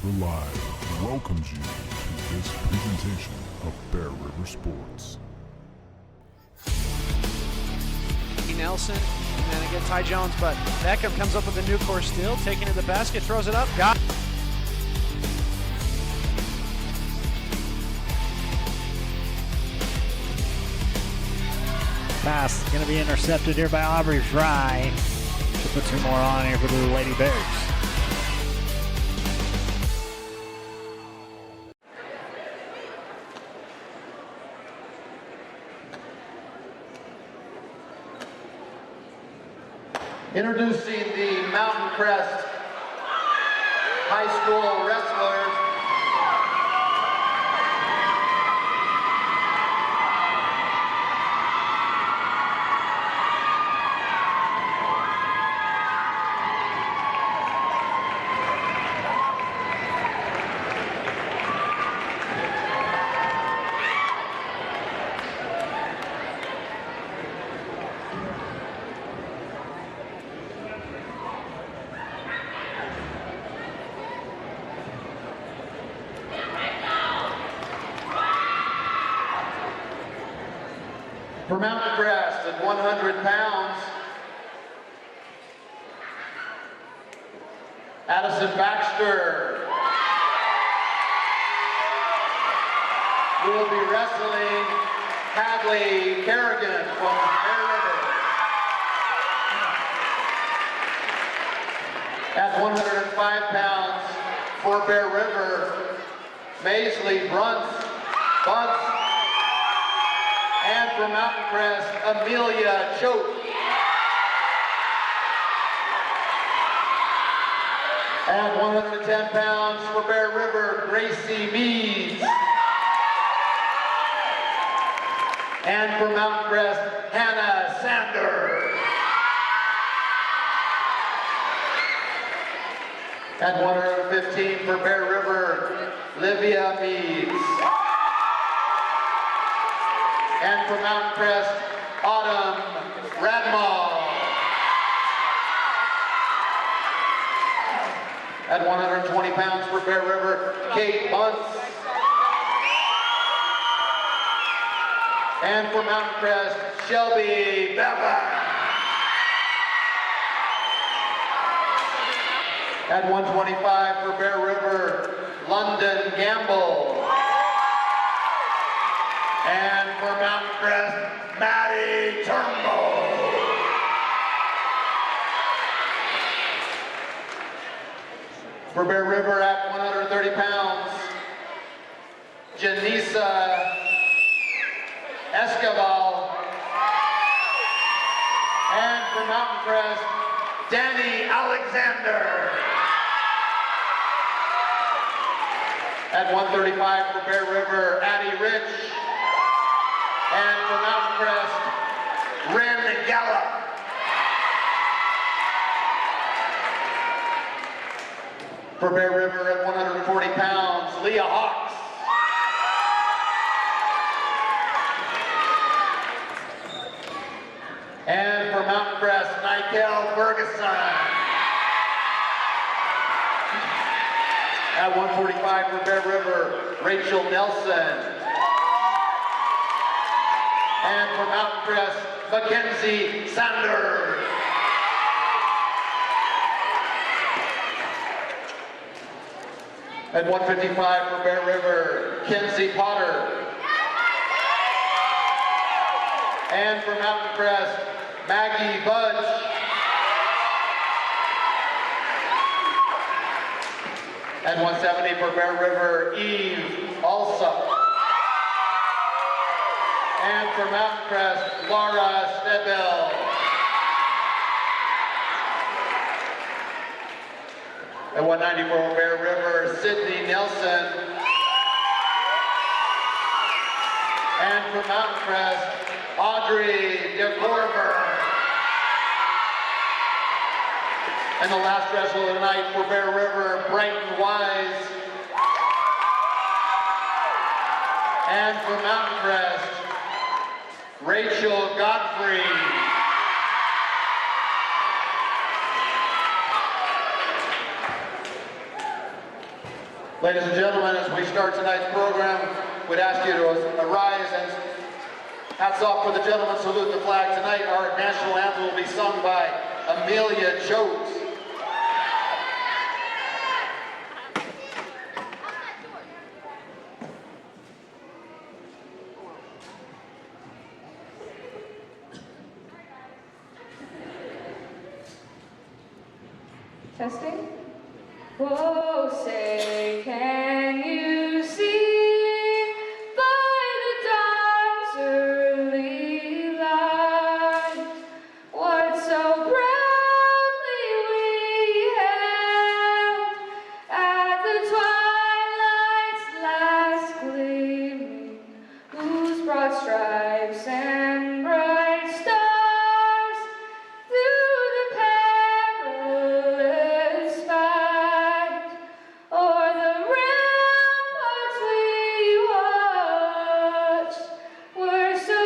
River Live welcomes you to this presentation of Bear River Sports. Nelson, and then again Ty Jones, but Beckham comes up with a new course steal, taking it to the basket, throws it up, got it. Pass going to be intercepted here by Aubrey Fry. She'll put two more on here for the Lady Bears. Introducing the Mountain Crest High School wrestlers. For Mountain Crest at 100 pounds, Addison Baxter will be wrestling Hadley Kerrigan from Bear River. At 105 pounds for Bear River, Maisley Bunce. And for Mountain Crest, Amelia Choate. At 110 pounds for Bear River, Gracie Meads. And for Mountain Crest, Hannah Sander. At 115 for Bear River, Livia Meads. And for Mountain Crest, Autumn Radmal. At 120 pounds for Bear River, Kate Bunce. And for Mountain Crest, Shelby Bevan. At 125 for Bear River, London Gamble. And for Mountain Crest, Maddie Turnbull. For Bear River at 130 pounds, Janisa Escobar. And for Mountain Crest, Danny Alexander. At 135 for Bear River, Addie Rich. And for Mountain Crest, Ren Gallup. For Bear River at 140 pounds, Leah Hawks. And for Mountain Crest, Nikel Ferguson. At 145 for Bear River, Rachel Nelson. And for Mountain Crest, Mackenzie Sanders. At 155 for Bear River, Kenzie Potter. And for Mountain Crest, Maggie Budge. At 170 for Bear River, Eve Alsop. And for Mountain Crest, Laura Stebel. At 190 for Bear River, Sydney Nelson. And for Mountain Crest, Audrey DeCorver. And the last wrestler of the night for Bear River, Brighton Wise. And for Mountain Crest, Rachel Godfrey. Ladies and gentlemen, as we start tonight's program, we'd ask you to arise and hats off for the gentleman, salute the flag. Tonight, our national anthem will be sung by Amelia Choate. Testing. Whoa, say, can you see by the dawn's early light what so proudly we held at the twilight's last gleaming, whose broad stripes and bright stars through the perilous fight o'er the ramparts we watched were so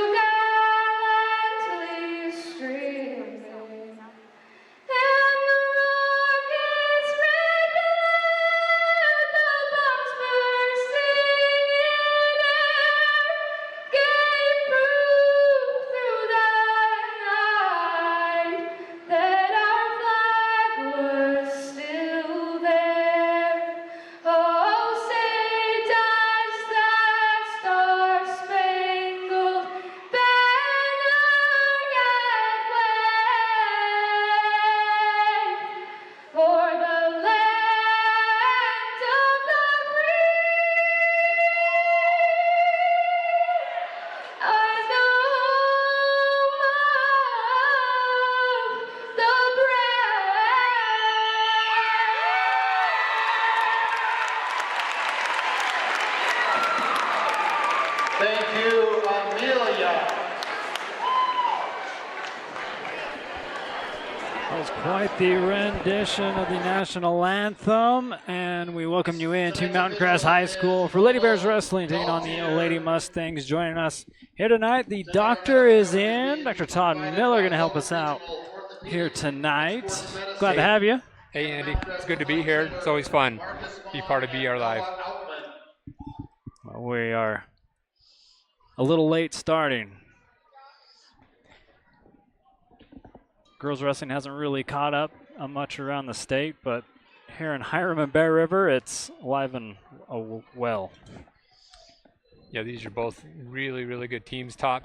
gallantly streaming, and the rocket's red glare, the bombs bursting in air, gave proof through the night that our flag was still there. Oh, say, does that star-spangled banner yet wave for the land of the free and the home of the brave? Thank you, Amelia. That was quite the rendition of the national anthem, and we welcome you into Mountain Crest High School for Lady Bears Wrestling, taking on the Lady Mustangs. Joining us here tonight, the doctor is in. Dr. Todd Miller going to help us out here tonight. Glad to have you. Hey, Andy. It's good to be here. It's always fun. Be part of BR Live. Well, we are a little late starting. Girls wrestling hasn't really caught up much around the state, but here in Hiram and Bear River, it's alive and well. Yeah, these are both really, really good teams. Top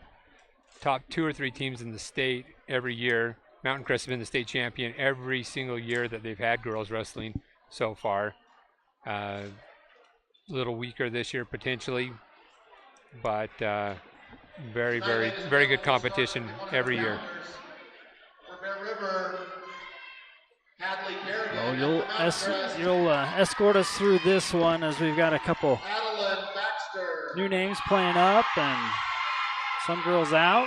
2 or 3 teams in the state every year. Mountain Crest has been the state champion every single year that they've had girls wrestling so far. A little weaker this year potentially, but very, very, very good competition every year. For Bear River, Hadley Kerrigan. Well, you'll escort us through this one as we've got a couple Adeline Baxter. new names playing up and some girls out.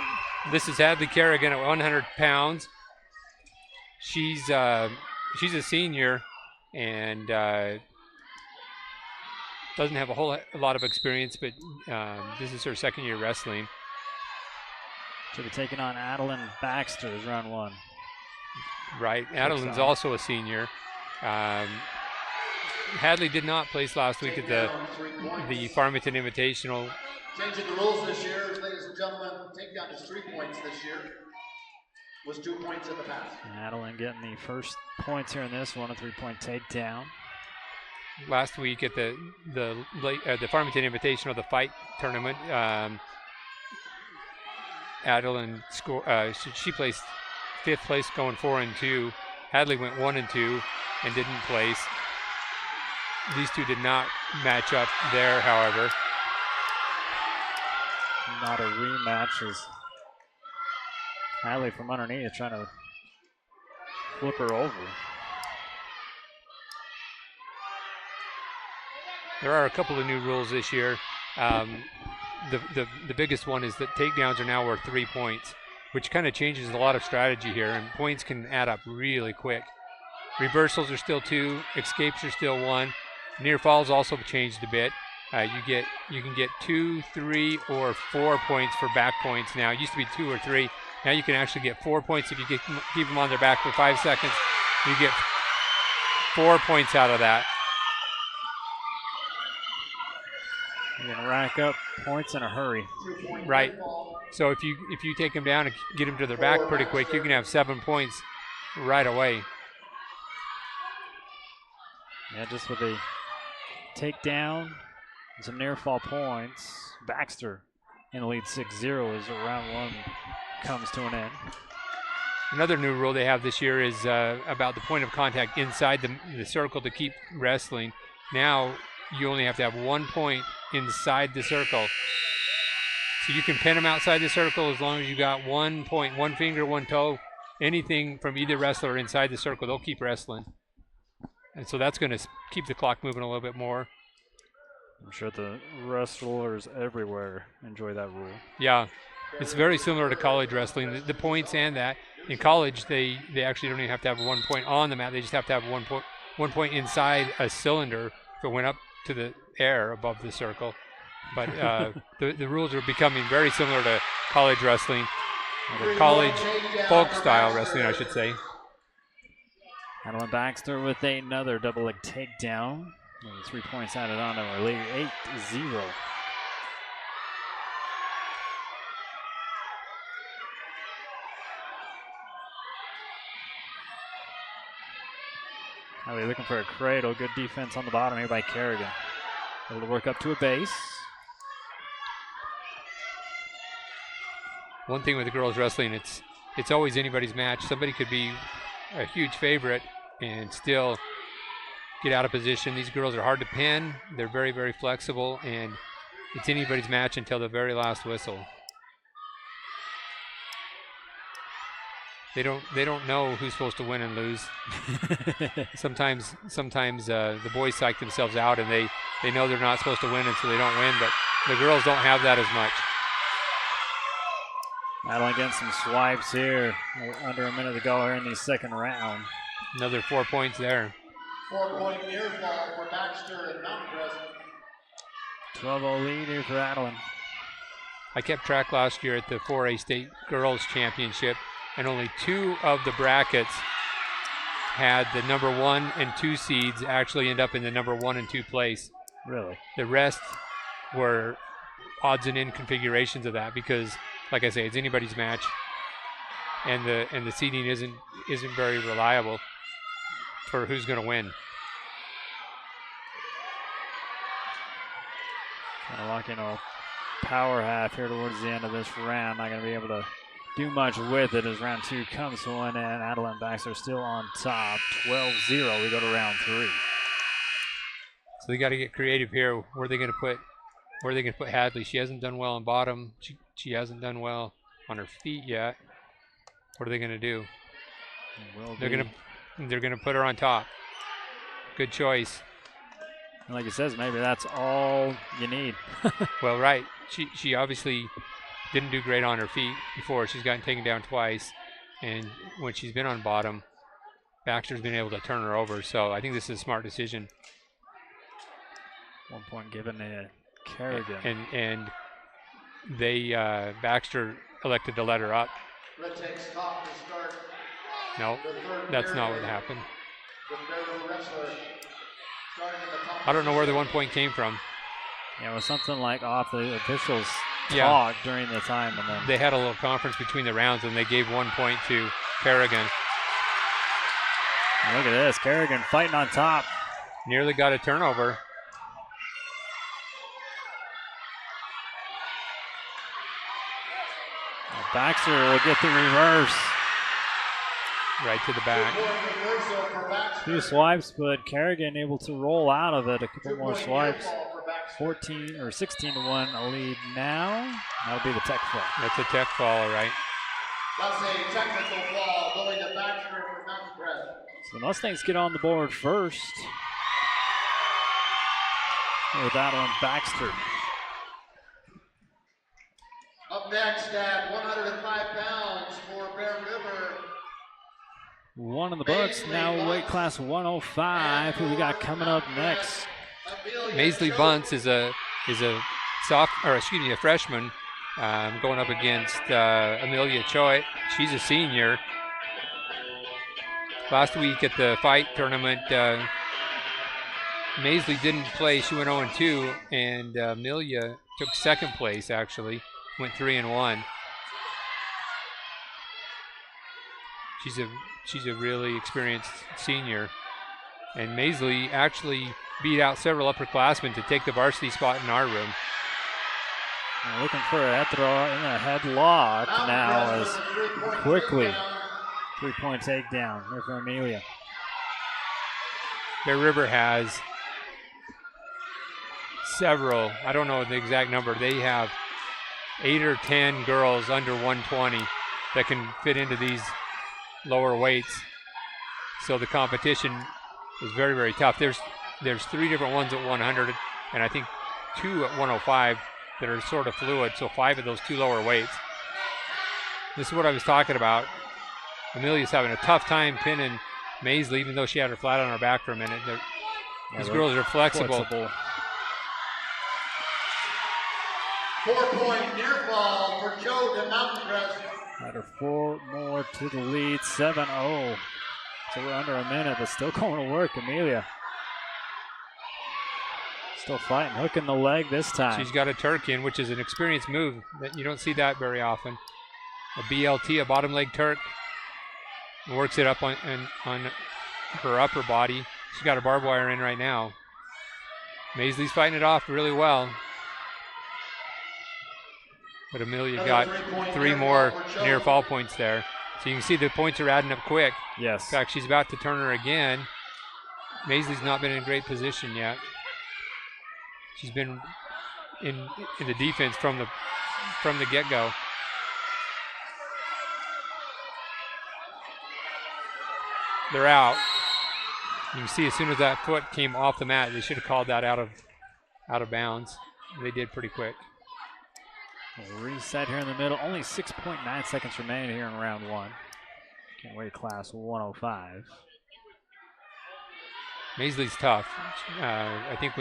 This is Hadley Kerrigan at 100 pounds. She's a senior and doesn't have a lot of experience, but this is her second year wrestling. She'll be taking on Adeline Baxter as round one. Right. Adeline's also a senior. Hadley did not place last week at the Farmington Invitational. Changing the rules this year, ladies and gentlemen, takedown is 3 points this year. Was 2 points in the past. And Adeline getting the first points here in this one, a 3-point takedown. Last week at the Farmington Invitational, the fight tournament, Adeline she placed 5th place, going 4-2. Hadley went 1-2 and didn't place. These two did not match up there, however. Not a rematch as Hadley from underneath trying to flip her over. There are a couple of new rules this year. The biggest one is that takedowns are now worth 3 points, which kind of changes a lot of strategy here, and points can add up really quick. Reversals are still 2, escapes are still 1. Near falls also changed a bit. You can get 2, 3, or 4 points for back points now. It used to be 2 or 3. Now you can actually get 4 points if you keep them on their back for 5 seconds. You get 4 points out of that. You're gonna rack up points in a hurry. Right. So if you take them down and get them to their back pretty quick, you can have 7 points right away. Yeah, just with a takedown and some near fall points, Baxter in the lead 6-0 as round one comes to an end. Another new rule they have this year is about the point of contact inside the circle to keep wrestling. Now you only have to have 1 point inside the circle. So you can pin them outside the circle as long as you got 1 point, 1 finger, 1 toe, anything from either wrestler inside the circle, they'll keep wrestling. And so that's going to keep the clock moving a little bit more. I'm sure the wrestlers everywhere enjoy that rule. Yeah, it's very similar to college wrestling. The points and that. In college, they actually don't even have to have 1 point on the mat. They just have to have 1 point inside a cylinder if it went up to the air above the circle. But the rules are becoming very similar to college wrestling, or college folk style wrestling, I should say. Adeline Baxter with another double leg takedown. 3 points added on to our lead, 8-0. Now we're looking for a cradle. Good defense on the bottom here by Kerrigan. Able to work up to a base. One thing with the girls wrestling, it's always anybody's match. Somebody could be a huge favorite and still get out of position. These girls are hard to pin. They're very, very flexible, and it's anybody's match until the very last whistle. They don't know who's supposed to win and lose. Sometimes the boys psych themselves out, and they know they're not supposed to win, and so they don't win. But the girls don't have that as much. Adeline getting some swipes here. Under a minute to go here in the second round. Another 4 points there. 4-point near fall for Baxter and Mountain Crest. 12-0 lead here for Adeline. I kept track last year at the 4A State Girls Championship, and only 2 of the brackets had the number 1 and 2 seeds actually end up in the number 1 and 2 place. Really? The rest were odds and end configurations of that because, like I say, it's anybody's match, and the seeding isn't very reliable for who's going to win. Kind of like, power half here towards the end of this round. Not going to be able to do much with it as round 2 comes to an end. Adeline Baxter still on top, 12-0. We go to round 3. So they got to get creative here. Where are they going to put Hadley? She hasn't done well on bottom. She hasn't done well on her feet yet. What are they going to do? They're going to put her on top. Good choice. And like it says, maybe that's all you need. Well, right. She obviously didn't do great on her feet before. She's gotten taken down twice, and when she's been on bottom, Baxter's been able to turn her over. So I think this is a smart decision. 1 point given to Kerrigan. And they Baxter elected to let her up. Red takes top to start. No, that's not what happened. The Bearwood wrestler starting in the top. I don't know where the 1 point came from. Yeah, it was something like off the officials' Yeah. talk during the time, and then They had a little conference between the rounds, and they gave 1 point to Kerrigan. look at this, Kerrigan fighting on top. Nearly got a turnover. Baxter will get the reverse. Right to the back. Reversal for Baxter. 2 swipes, but Kerrigan able to roll out of it. A couple more 2-point swipes. near fall for Baxter. 14 or 16-1 a lead now. That'll be the tech fall. That's a tech fall, all right. That's a technical fall going to Baxter for Mountain Crest. So the Mustangs get on the board first with Adeline Baxter. Up next at 105 pounds for Bear River. One in the books, now weight class 105. Who we got coming up next? Maisley Bunce is a freshman going up against Amelia Choi. She's a senior. Last week at the fight tournament, Maisley didn't play. She went 0-2, and Amelia took second place, actually. Went 3-1. She's a really experienced senior. And Maisley actually beat out several upperclassmen to take the varsity spot in our room. Looking for a headlock in a headlock now as quickly 3-point takedown here for Amelia. Bear River has several, I don't know the exact number, they have 8 or 10 girls under 120 that can fit into these lower weights. So the competition is very, very tough. There's 3 different ones at 100, and I think 2 at 105 that are sort of fluid, so 5 of those 2 lower weights. This is what I was talking about. Amelia's having a tough time pinning Maisley, even though she had her flat on her back for a minute. These girls are flexible. 4-point near fall for Joe to Mountain Crest. Had her 4 more to the lead, 7-0. So we're under a minute, but still going to work, Amelia. Still fighting, hooking the leg this time. She's got a Turk in, which is an experienced move. That you don't see that very often. A BLT, a bottom leg Turk. Works it up on her upper body. She's got a barbed wire in right now. Maisley's fighting it off really well. But Amelia got 3 more near fall points there. So you can see the points are adding up quick. Yes. In fact, she's about to turn her again. Maisley's not been in a great position yet. She's been in the defense from the get-go. They're out. You can see as soon as that foot came off the mat, they should have called that out of bounds. They did pretty quick. Reset here in the middle. Only 6.9 seconds remaining here in round 1. Can't wait, class 105. Maisley's tough. I think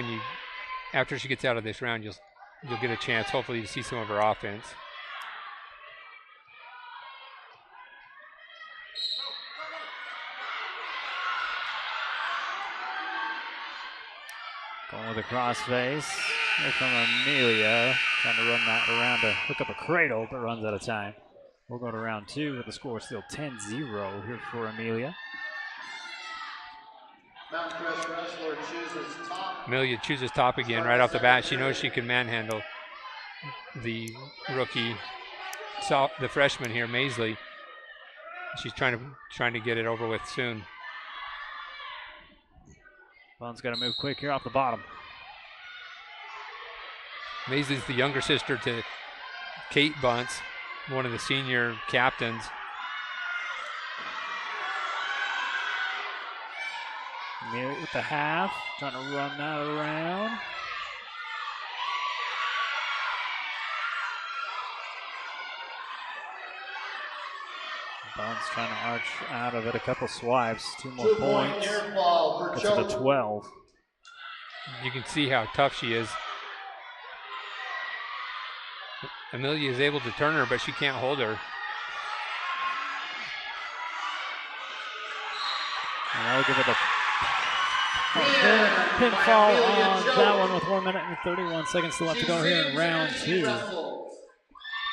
after she gets out of this round, you'll get a chance, hopefully, to see some of her offense. Going with a crossface here from Amelia. Trying to run that around to hook up a cradle, but runs out of time. We'll go to round 2 with the score still 10-0 here for Amelia. Mountain Crest wrestler chooses top. Amelia chooses top again right off the bat. She knows she can manhandle the rookie, the freshman here, Maisley. She's trying to get it over with soon. Bun's got to move quick here off the bottom. Maisley's the younger sister to Kate Bunce, one of the senior captains. Amelia with the half, trying to run that around. Bun's trying to arch out of it, a couple swipes, 2 more 2-point points. near fall for Gets Joe. it to 12. You can see how tough she is. Amelia is able to turn her, but she can't hold her. And I'll give it a pinfall on that one with 1 minute and 31 seconds left to go here in round 2.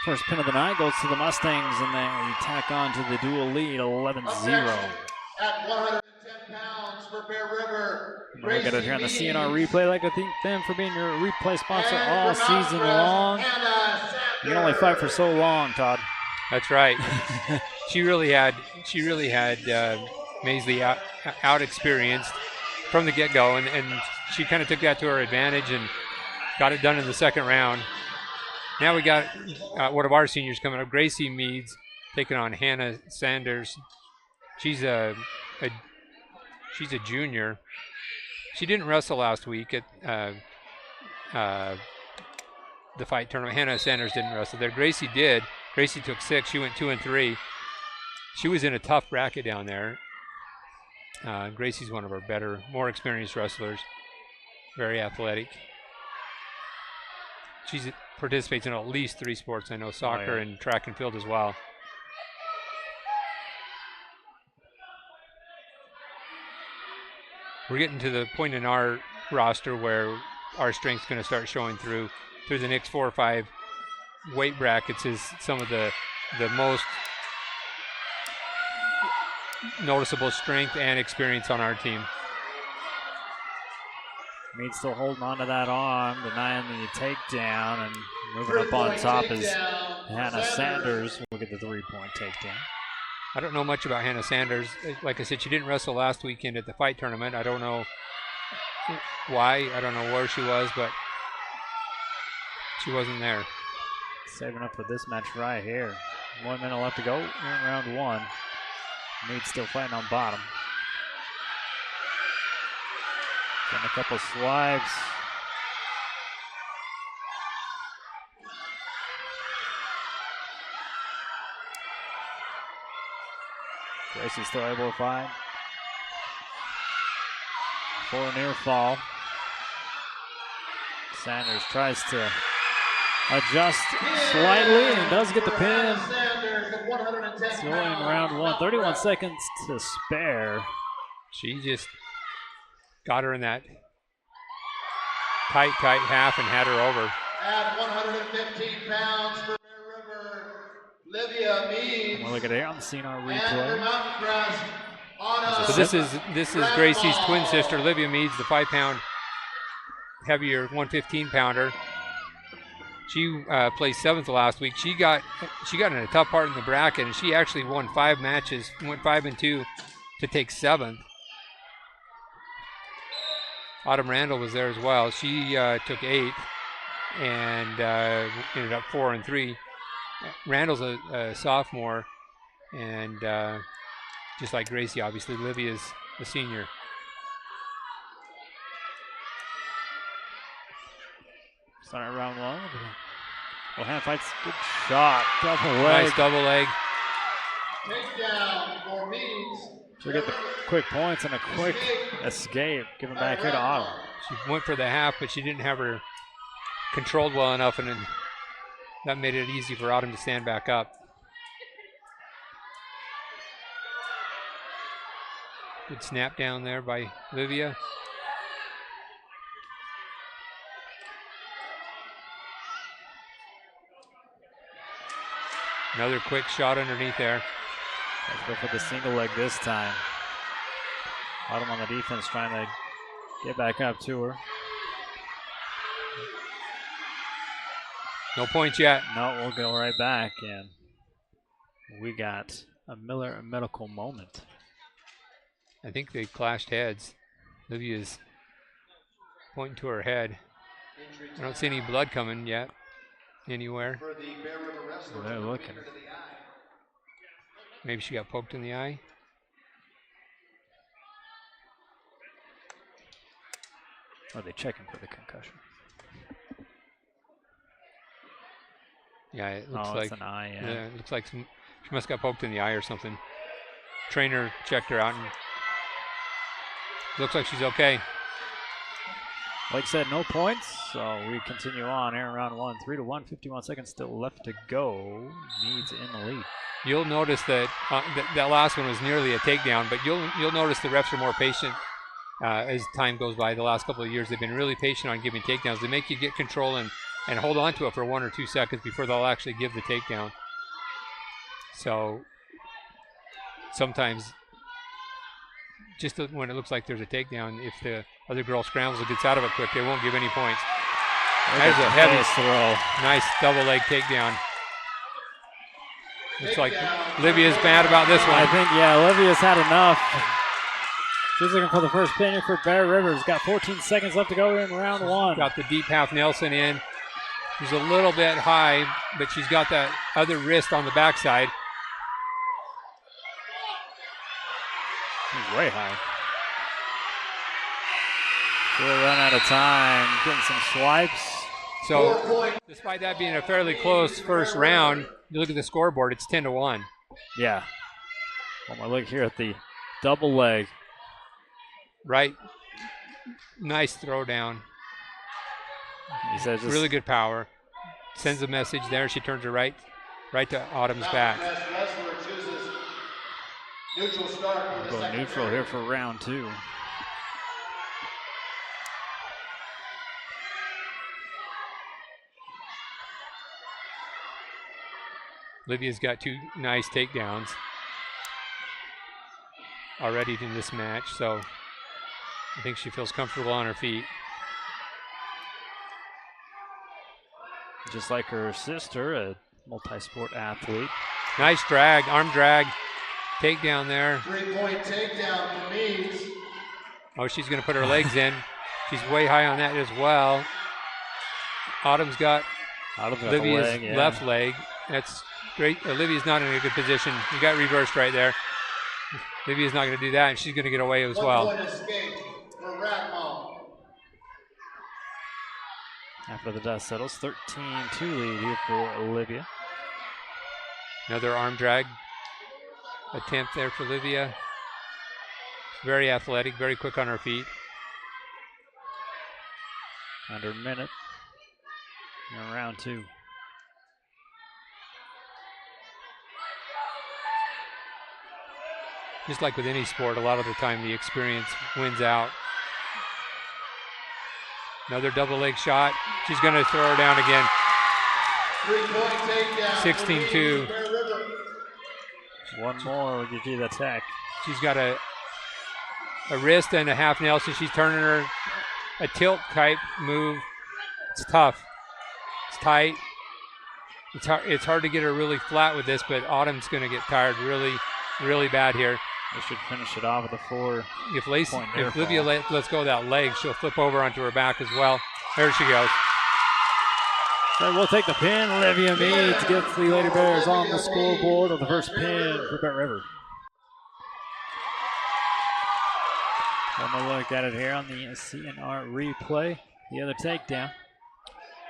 First pin of the night goes to the Mustangs, and they tack on to the dual lead, 11-0. At 110 pounds for Bear River. We'll get it here on the CNR replay. I'd like to thank them for being your replay sponsor all season long. You can only fight for so long, Todd. That's right. She really had Maisley out experienced from the get-go, and she kind of took that to her advantage and got it done in the second round. Now we got one of our seniors coming up, Gracie Meads, taking on Hannah Sanders. She's a junior. She didn't wrestle last week at the fight tournament. Hannah Sanders didn't wrestle there. Gracie did. Gracie took 6. She went 2-3. She was in a tough bracket down there. Gracie's one of our better, more experienced wrestlers. Very athletic. She participates in at least 3 sports. I know soccer and track and field as well. We're getting to the point in our roster where our strength's going to start showing through the next 4 or 5 weight brackets is some of the most noticeable strength and experience on our team. Meade still holding on to that arm, denying the takedown, and moving up on top is Hannah Sanders. We'll get the 3-point takedown. I don't know much about Hannah Sanders. Like I said, she didn't wrestle last weekend at the fight tournament. I don't know why. I don't know where she was, but she wasn't there. Saving up for this match right here. 1 minute left to go in round 1. Meade still fighting on bottom. Getting a couple swipes. Gracie's still able to fight. For a near fall. Sanders tries to adjust slightly and does get the pin. Still in round 1. 31 seconds to spare. She just got her in that tight half and had her over. At 115 pounds for Bear River, Livia Meade. We'll look at it on the scene on And for replay. Mountain Crest, Anna. So this is Gracie's twin sister, Livia Meade's the 5-pound heavier 115-pounder. She placed 7th last week. She got in a tough part in the bracket, and she actually won 5 matches, went 5-2 to take 7th. Autumn Randall was there as well. She took 8th and ended up 4-3. Randall's a sophomore, and just like Gracie, obviously, Livia's a senior. Starting round 1. Well, hand fights. Good shot. Double leg. Nice double leg. Takedown for Meads. She'll get the quick points and a quick escape. Giving back here to Autumn. She went for the half, but she didn't have her controlled well enough, and then that made it easy for Autumn to stand back up. Good snap down there by Livia. Another quick shot underneath there. Let's go for the single leg this time. Autumn on the defense trying to get back up to her. No points yet. No, we'll go right back, and we got a Miller medical moment. I think they clashed heads. Livia's pointing to her head. I don't see any blood coming yet anywhere. For the Bear River wrestler, They're looking. finger to the eye. Maybe she got poked in the eye. Are they checking for the concussion? Yeah, it looks Oh, like it's an eye, yeah. it looks like she must have got poked in the eye or something. Trainer checked her out, and looks like she's okay. Like I said, no points, so we continue on here in round 1. 3-1, 51 seconds still left to go. Meade's in the lead. You'll notice that that last one was nearly a takedown, but you'll notice the refs are more patient as time goes by. The last couple of years, they've been really patient on giving takedowns. They make you get control and hold on to it for 1 or 2 seconds before they'll actually give the takedown. So sometimes, just when it looks like there's a takedown, if the other girl scrambles and gets out of it quick, they won't give any points. There's a heavy throw. Nice double leg takedown. Looks like Livia's mad about this one. I think, yeah, Olivia's had enough. She's looking for the first pin here for Bear Rivers. Got 14 seconds left to go in round 1. Got the deep half Nelson in. She's a little bit high, but she's got that other wrist on the backside. She's way high. She'll run out of time. Getting some swipes. So, despite that being a fairly close first round, you look at the scoreboard, it's 10-1. Yeah. One more look here at the double leg. Right. Nice throw down. He says Really good power. Sends a message there. She turns her right to Autumn's back. Crest wrestler chooses neutral start for the Go second neutral period. here for round 2. Olivia's got 2 nice takedowns already in this match, so I think she feels comfortable on her feet. Just like her sister, a multi-sport athlete. Nice drag, arm drag, takedown there. 3-point takedown for Meads. Oh, she's going to put her legs in. She's way high on that as well. Autumn's got Olivia's leg, yeah. left leg. That's great. Olivia's not in a good position. You got reversed right there. Olivia's not going to do that, and she's going to get away as well. 1-point escape for Rathmall. After the dust settles, 13-2 lead here for Olivia. Another arm drag attempt there for Olivia. Very athletic, very quick on her feet. Under a minute in round 2. Just like with any sport, a lot of the time the experience wins out. Another double leg shot. She's going to throw her down again. 3-point takedown. 16-2. One more will give you the attack. She's got a wrist and a half Nelson. She's turning her a tilt type move. It's tough. It's tight. It's hard to get her really flat with this, but Autumn's going to get tired really, really bad here. They should finish it off with a 4. If Olivia lets go of that leg, she'll flip over onto her back as well. There she goes. So we'll take the pin. Olivia Meads gets the Lady Bears on the scoreboard on the first pin for Bear River. One more look at it here on the CNR replay. The other takedown.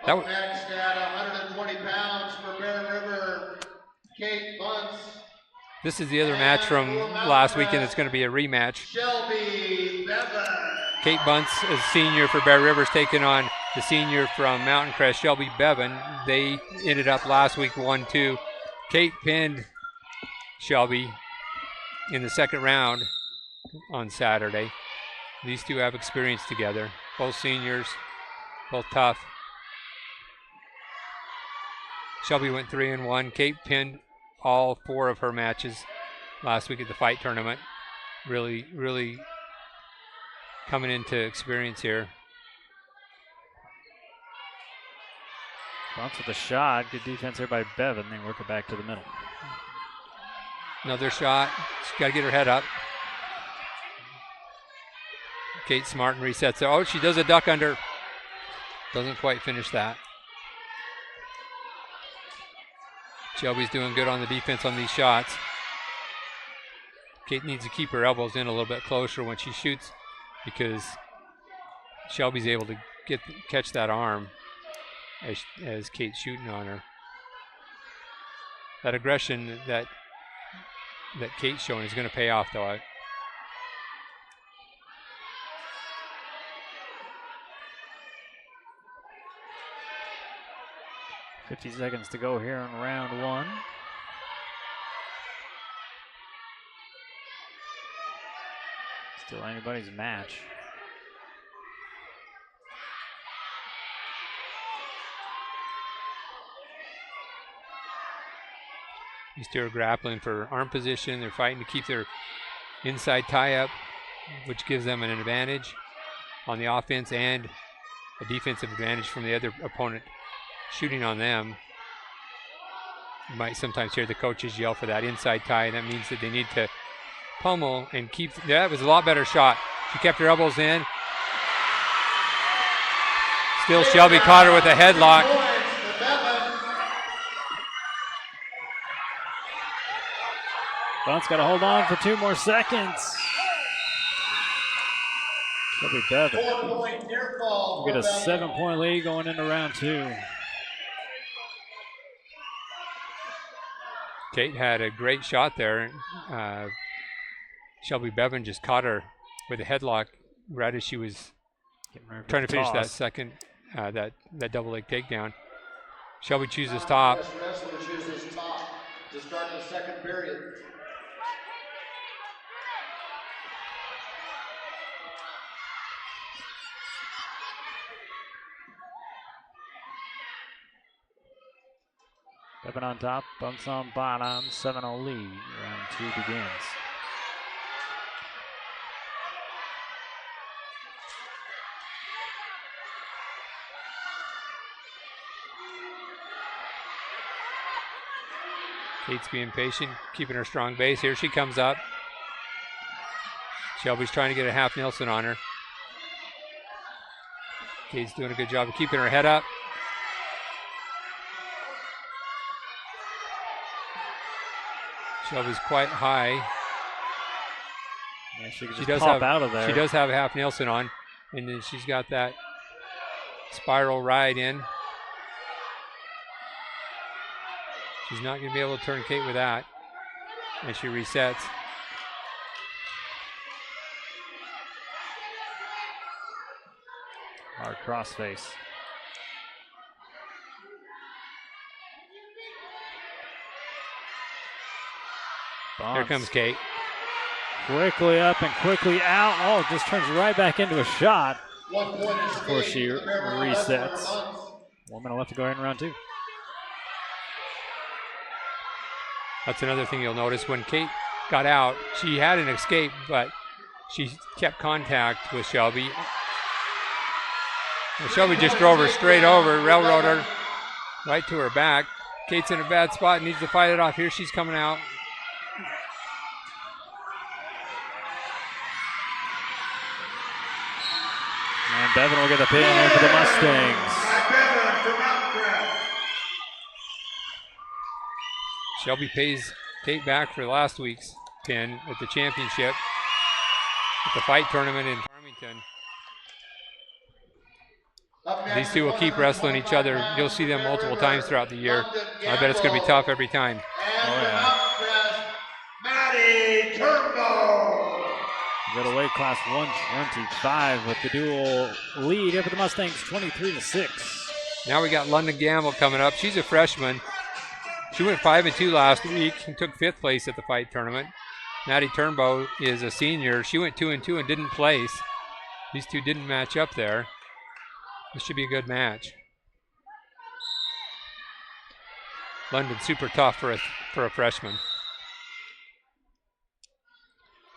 That Next at 120 pounds for Bear River, Kate Bunce. This is the other match from last weekend. It's going to be a rematch. Shelby Bevan. Kate Bunce, a senior for Bear Rivers, taking on the senior from Mountain Crest, Shelby Bevan. They ended up last week 1-2. Kate pinned Shelby in the second round on Saturday. These two have experience together. Both seniors, both tough. Shelby went 3-1. Kate pinned all 4 of her matches last week at the fight tournament. Really, really coming into experience here. Bunce with a shot. Good defense there by Bevan. They work it back to the middle. Another shot. She's got to get her head up. Kate smart and resets it. Oh, she does a duck under. Doesn't quite finish that. Shelby's doing good on the defense on these shots. Kate needs to keep her elbows in a little bit closer when she shoots because Shelby's able to catch that arm as Kate's shooting on her. That aggression that Kate's showing is going to pay off, though. 50 seconds to go here in round 1. Still anybody's match. These two are grappling for arm position. They're fighting to keep their inside tie up, which gives them an advantage on the offense and a defensive advantage from the other opponent shooting on them. You might sometimes hear the coaches yell for that inside tie, and that means that they need to pummel and keep. That was a lot better shot. She kept her elbows in. Still, Shelby caught her with a headlock. Bunce got to hold on for 2 more seconds. Shelby Bevan. 4-point near fall. We'll get a 7-point lead going into round 2. Kate had a great shot there. Shelby Bevan just caught her with a headlock right as she was trying to finish that second, that double leg takedown. Shelby chooses top. Wrestler chooses top to start the second period. Bevan on top, Bunts on bottom, 7-0 lead. Round 2 begins. Kate's being patient, keeping her strong base. Here she comes up. Shelby's trying to get a half Nielsen on her. Kate's doing a good job of keeping her head up. Shelby's quite high. Yeah, she could just pop out of there. She does have a half Nielsen on, and then she's got that spiral ride in. She's not going to be able to turn Kate with that. And she resets. Hard crossface. Here comes Kate. Quickly up and quickly out. Oh, just turns right back into a shot 1 point is before she resets. 1 minute left to go in round 2. That's another thing you'll notice. When Kate got out, she had an escape, but she kept contact with Shelby. And Shelby just drove her straight over, railroad her right to her back. Kate's in a bad spot, needs to fight it off. Here she's coming out. And Bevan will get the pin in for the Mustangs. Shelby pays Kate back for last week's pin at the championship at the fight tournament in Farmington. These two will keep wrestling each other. You'll see them multiple times throughout the year. I bet it's going to be tough every time. Maddie Turnbull. We got a weight class 125 with the dual lead here for the Mustangs, 23-6. Now we got London Gamble coming up. She's a freshman. She went 5-2 last week and took 5th place at the fight tournament. Maddie Turnbow is a senior. She went 2-2 and didn't place. These two didn't match up there. This should be a good match. London's super tough for a freshman.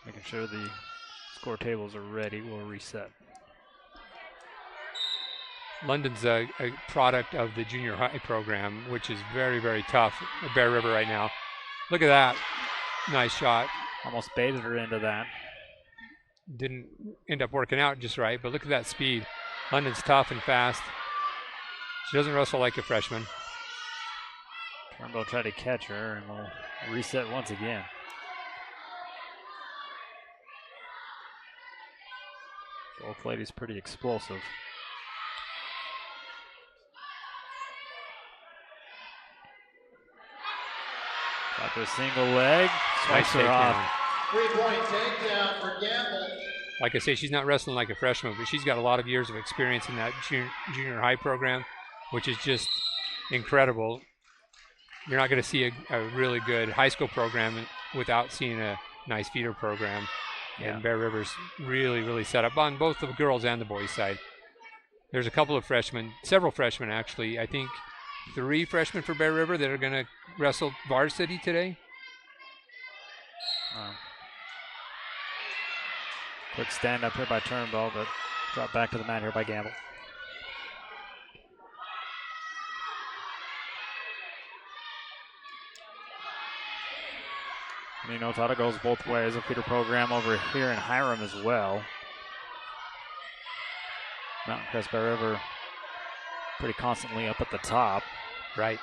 Making sure the score tables are ready. We'll reset. London's a product of the junior high program, which is very, very tough at Bear River right now. Look at that. Nice shot. Almost baited her into that. Didn't end up working out just right, but look at that speed. London's tough and fast. She doesn't wrestle like a freshman. Turnbull tried to catch her, and we'll reset once again. Both ladies pretty explosive. Got to a single leg. Swipes her off. 3-point takedown for Gamble. Like I say, she's not wrestling like a freshman, but she's got a lot of years of experience in that junior high program, which is just incredible. You're not going to see a really good high school program without seeing a nice feeder program. Yeah. And Bear River's really, really set up on both the girls and the boys side. There's a couple of freshmen, several freshmen actually. I think 3 freshmen for Bear River that are going to wrestle varsity today. Quick stand up here by Turnbull, but drop back to the mat here by Gamble. You know, Tata goes both ways. A feeder program over here in Hiram as well. Mountain Crest Bear River pretty constantly up at the top. Right.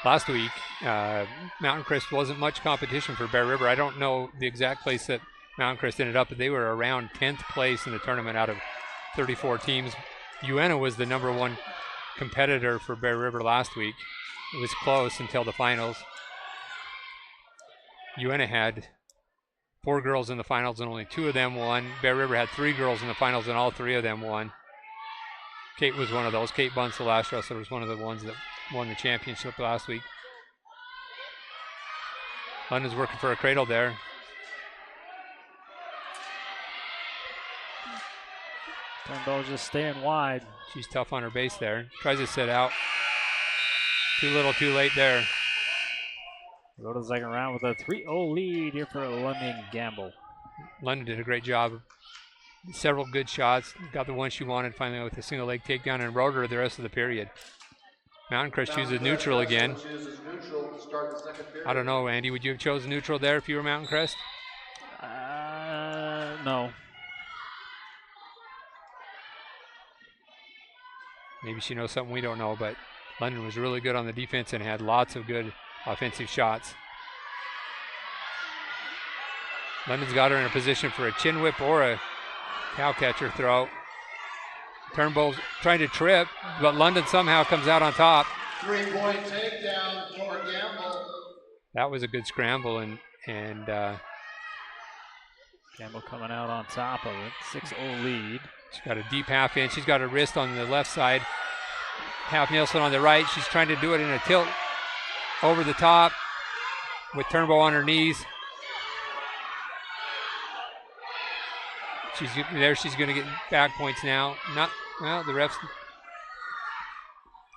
Last week, Mountain Crest wasn't much competition for Bear River. I don't know the exact place that Mountain Crest ended up, but they were around 10th place in the tournament out of 34 teams. UNA was the #1 competitor for Bear River last week. It was close until the finals. UNA had 4 girls in the finals and only 2 of them won. Bear River had 3 girls in the finals and all 3 of them won. Kate was one of those. Kate Bunce, the last wrestler, was one of the ones that won the championship last week. London's working for a cradle there. Turnbull just staying wide. She's tough on her base there. Tries to sit out. Too little, too late there. Go to the second round with a 3-0 lead here for London Gamble. London did a great job. Several good shots. Got the one she wanted finally with a single leg takedown and rode her the rest of the period. Mountain Crest chooses neutral again. I don't know, Andy. Would you have chosen neutral there if you were Mountain Crest? No. Maybe she knows something we don't know, but London was really good on the defense and had lots of good offensive shots. London's got her in a position for a chin whip or a cow catcher throw. Turnbull's trying to trip, but London somehow comes out on top. 3-point takedown for Gamble. That was a good scramble, and Gamble coming out on top of it. 6-0 lead. She's got a deep half in. She's got her wrist on the left side. Half Nielsen on the right. She's trying to do it in a tilt over the top with Turnbull on her knees. She's there. She's going to get back points now. Not well. The refs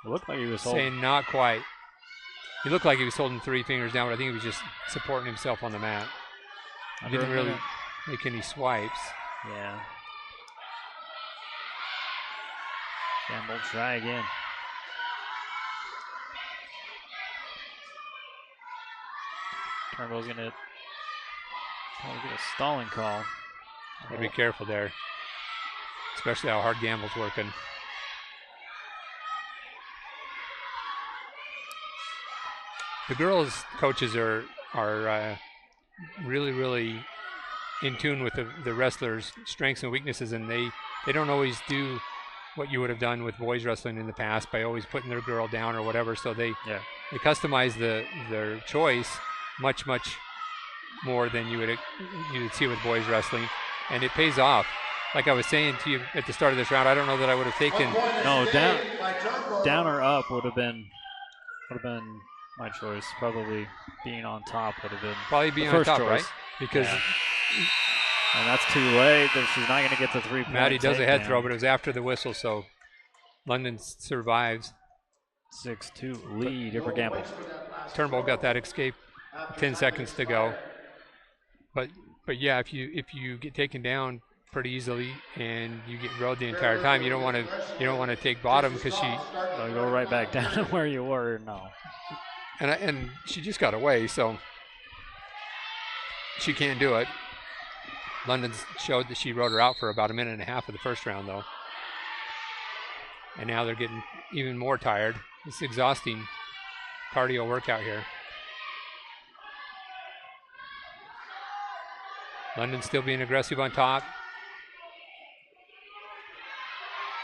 It looked like he was holding. saying not quite. He looked like he was holding 3 fingers down, but I think he was just supporting himself on the mat. He didn't really make any swipes. Yeah. Gamble try again. Turnbull's gonna probably get a stalling call. Gotta be careful there, especially how hard Gamble's working. The girls' coaches are really in tune with the wrestlers' strengths and weaknesses, and they don't always do what you would have done with boys wrestling in the past by always putting their girl down or whatever. So they customize their choice much more than you would see with boys wrestling, and it pays off. Like I was saying to you at the start of this round, I don't know that I would have taken down or up would have been my choice. Probably being on top would have been being the on first top, choice. right? Because and that's too late. She's not going to get the 3-point. Maddie does a head takedown. throw, but it was after the whistle, so London survives. 6-2 lead here for Gamble. Turnbull got that escape. 10 seconds to go. But yeah, if you get taken down pretty easily and you get rode the entire time, you don't want to take bottom because I'll go right back down to where you were. No. And she just got away, so she can't do it. London showed that she rode her out for about a minute and a half of the first round, though. And now they're getting even more tired. It's exhausting cardio workout here. London still being aggressive on top.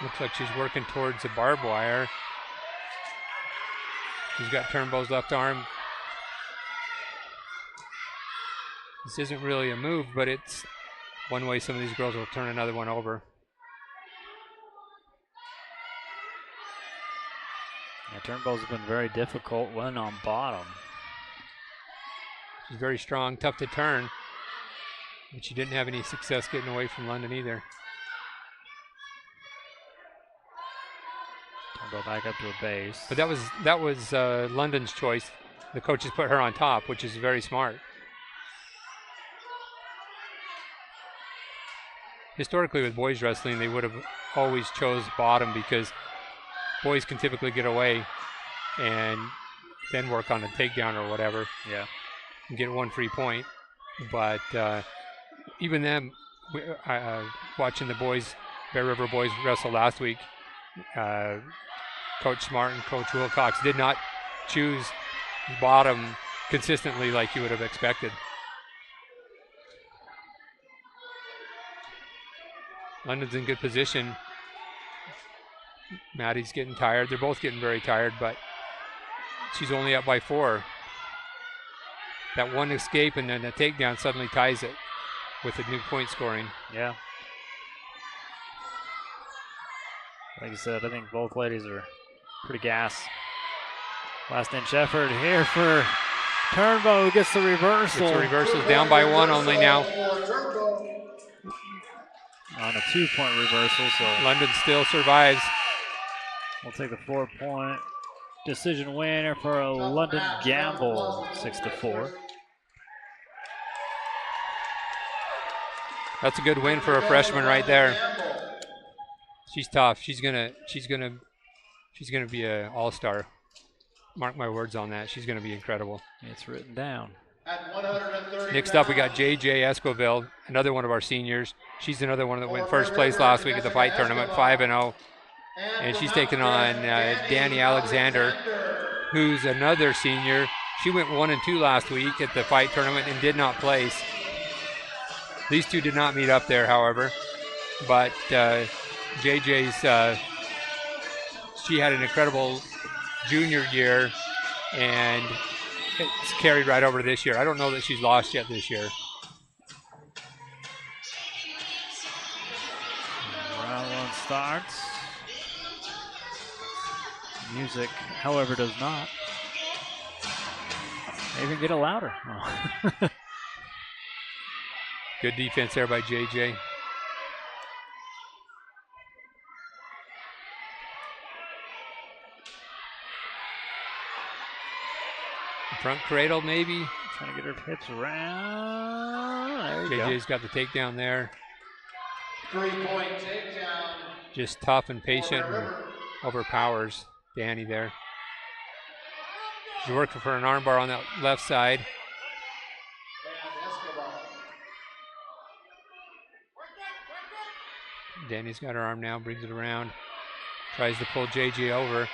Looks like she's working towards the barbed wire. She's got Turnbull's left arm. This isn't really a move, but it's one way some of these girls will turn another one over. Yeah, Turnbull's been very difficult when on bottom. She's very strong, tough to turn, but she didn't have any success getting away from London either. Turnbull back up to a base. But that was London's choice. The coaches put her on top, which is very smart. Historically with boys wrestling, they would have always chose bottom because boys can typically get away and then work on a takedown or whatever. Yeah. And get 1 free point. But even them, watching the boys, Bear River boys wrestle last week, Coach Smart and Coach Wilcox did not choose bottom consistently like you would have expected. London's in good position. Maddie's getting tired. They're both getting very tired, but she's only up by 4. That one escape and then the takedown suddenly ties it with a new point scoring. Yeah. Like you said, I think both ladies are pretty gas. Last inch effort here for Turnbull, who gets the reversal. Gets the reversals down by 1 only now. On a 2-point reversal, so London still survives. we'll take the 4-point. decision winner for a London Gamble, 6-4. That's a good win for a freshman right there. She's tough. She's gonna be an all-star. Mark my words on that. She's gonna be incredible. It's written down. Next up, we got JJ Esquivel, another one of our seniors. She's another one that went first place last week at the fight tournament, 5-0. And she's taking on Danny Alexander, who's another senior. She went 1-2 last week at the fight tournament and did not place. These two did not meet up there, however. But JJ's, she had an incredible junior year, and it's carried right over to this year. I don't know that she's lost yet this year. Round one starts. Music, however, does not. Maybe get it louder. Oh. Good defense there by JJ. Front cradle, maybe. Trying to get her hips around. There you JJ's got the takedown there. 3-point takedown. Just tough and patient and overpowers Danny there. She's working for an armbar on that left side. Danny's got her arm now, brings it around. Tries to pull JJ over.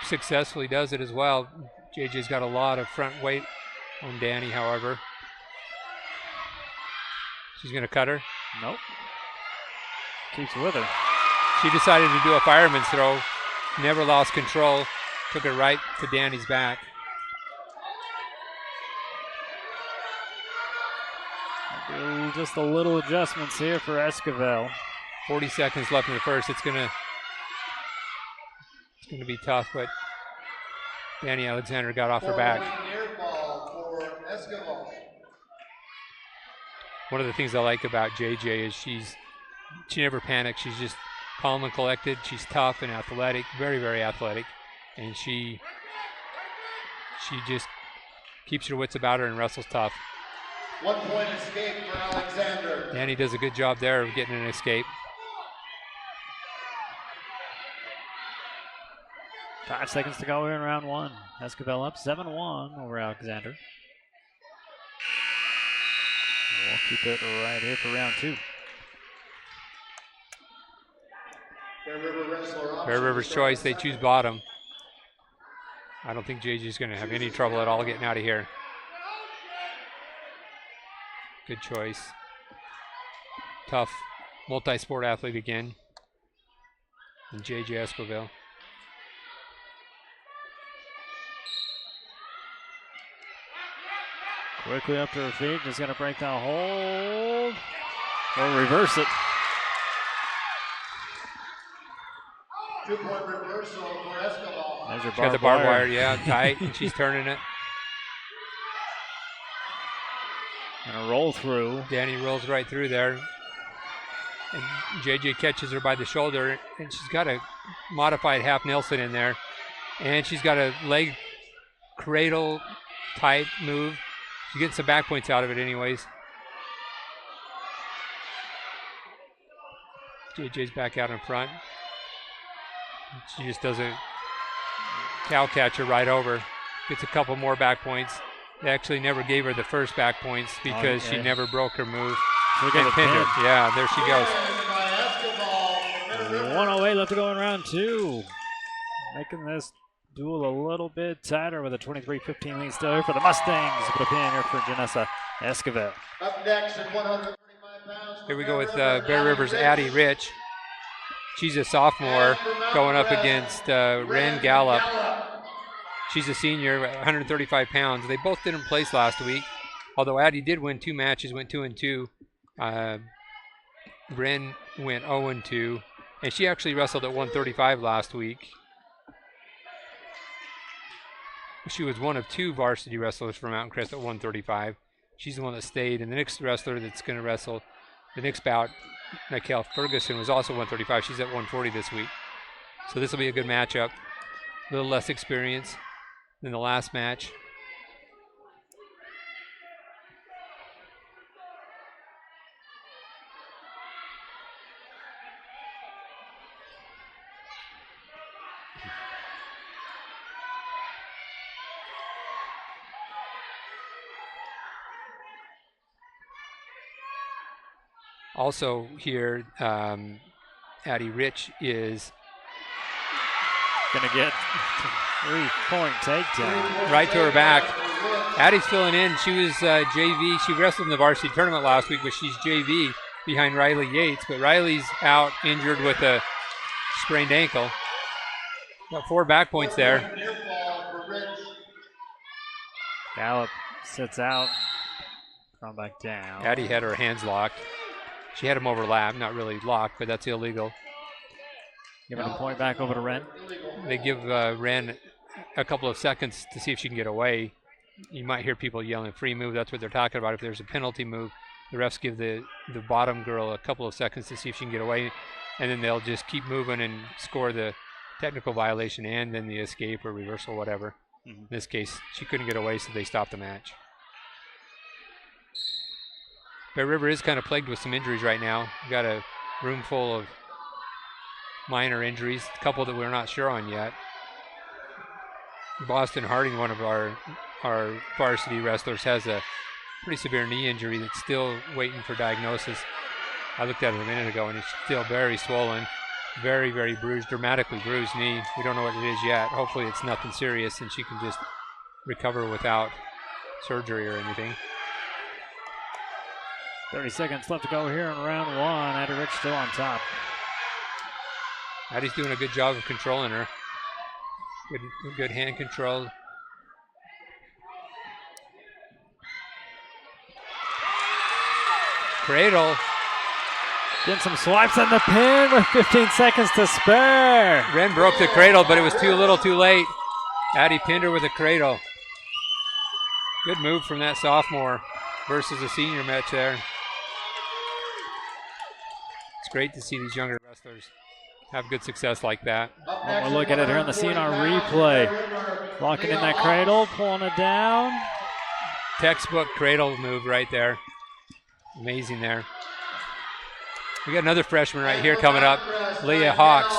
Successfully does it as well. JJ's got a lot of front weight on Danny, however. She's going to cut her. Nope. Keeps with her. She decided to do a fireman's throw. Never lost control. Took it right to Danny's back. Just a little adjustments here for Esquivel. 40 seconds left in the first. It's gonna be tough, but Danny Alexander got off her back. One of the things I like about JJ is she never panics. She's just calm and collected. She's tough and athletic, very, very athletic, and she just keeps her wits about her and wrestles tough. 1 point escape for Alexander. Danny does a good job there of getting an escape. 5 seconds to go here in round one. Esquivel up 7-1 over Alexander. We'll keep it right here for round two. Bear River's choice, they choose bottom. I don't think JJ's going to have any trouble at all getting out of here. Good choice. Tough multi-sport athlete again. And JJ Esquivel. Quickly up to her feet, just going to break that hold. Or reverse it. 2-point reversal for Esquivel. There's her She's got the barbed wire, yeah, tight, and she's turning it. And a roll through. Danny rolls right through there. And JJ catches her by the shoulder, and she's got a modified half Nelson in there. And she's got a leg cradle type move. She's getting some back points out of it anyways. JJ's back out in front. She just does a cow catcher right over. Gets a couple more back points. They actually never gave her the first back points because she never broke her move. So And pinned her. Yeah, there she goes. 108 left to go in round two. Making this duel a little bit tighter with a 23-15 lead still here for the Mustangs. Put a pin here for Janessa Esquivel. Up next at 135 pounds. Here we go with Bear River's Addie Rich. She's a sophomore going up against Ren Gallup. She's a senior, 135 pounds. They both didn't place last week, although Addie did win 2 matches, went 2-2. Ren went 0-2, and she actually wrestled at 135 last week. She was one of 2 varsity wrestlers for Mountain Crest at 135. She's the one that stayed, and the next wrestler that's going to wrestle the next bout, Nicole Ferguson, was also 135. She's at 140 this week. So this will be a good matchup. a little less experience than the last match. Also here, Addie Rich is Gonna get 3-point takedown. right to her back. Addie's filling in. She was JV. She wrestled in the varsity tournament last week, but she's JV behind Riley Yates. But Riley's out injured with a sprained ankle. Got 4 back points there. Gallup sits out. Thrown back down. Addie had her hands locked. She had them overlapped, not really locked, but that's illegal. Giving a point back over to Wren. They give Wren a couple of seconds to see if she can get away. You might hear people yelling free move. That's what they're talking about. If there's a penalty move, the refs give the bottom girl a couple of seconds to see if she can get away, and then they'll just keep moving and score the technical violation and then the escape or reversal, whatever. In this case, she couldn't get away, so they stopped the match. Bear River is kind of plagued with some injuries right now. We've got a room full of minor injuries, a couple that we're not sure on yet. Boston Harding, one of our varsity wrestlers, has a pretty severe knee injury that's still waiting for diagnosis. I looked at it a minute ago, and it's still very swollen, very, very bruised, dramatically bruised knee. We don't know what it is yet. Hopefully it's nothing serious, and she can just recover without surgery or anything. 30 seconds left to go here in round 1. Addie Rich still on top. Addie's doing a good job of controlling her. Good hand control. Cradle. Getting some swipes on the pin with 15 seconds to spare. Wren broke the cradle, but it was too little too late. Addie pinned her with a cradle. Good move from that sophomore versus a senior match there. It's great to see these younger wrestlers have good success like that. We'll look at it here on the CNR replay. Locking in that cradle, pulling it down. Textbook cradle move right there. Amazing there. We got another freshman right here coming up, Leah Hawks.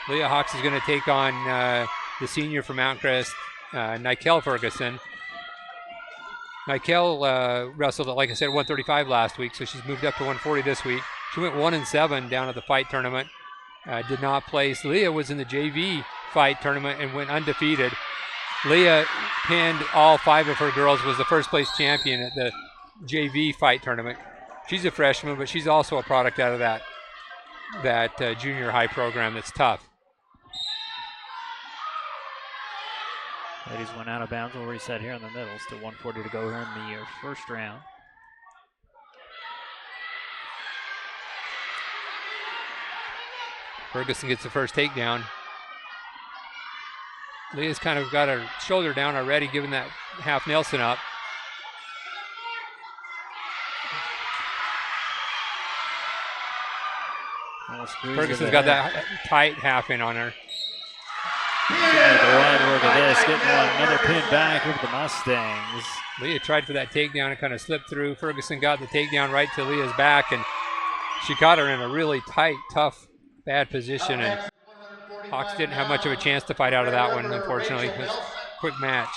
Leah Hawks is going to take on the senior from Mount Crest, Nikel Ferguson. Nikel wrestled at, like I said, 135 last week, so she's moved up to 140 this week. She went 1-7 down at the fight tournament. Did not place. Leah was in the JV fight tournament and went undefeated. Leah pinned all 5 of her girls, was the first place champion at the JV fight tournament. She's a freshman, but she's also a product out of that junior high program that's tough. Ladies went out of bounds. We'll reset here in the middle. Still 140 to go here in the first round. Ferguson gets the first takedown. Leah's kind of got her shoulder down already, giving that half Nelson up. Ferguson's got that tight half in on her. The line work of this, getting another pin back over the Mustangs. Leah tried for that takedown and kind of slipped through. Ferguson got the takedown right to Leah's back, and she caught her in a really tight, tough, bad position, and Hawks didn't have much of a chance to fight out of that one, unfortunately. It was a quick match.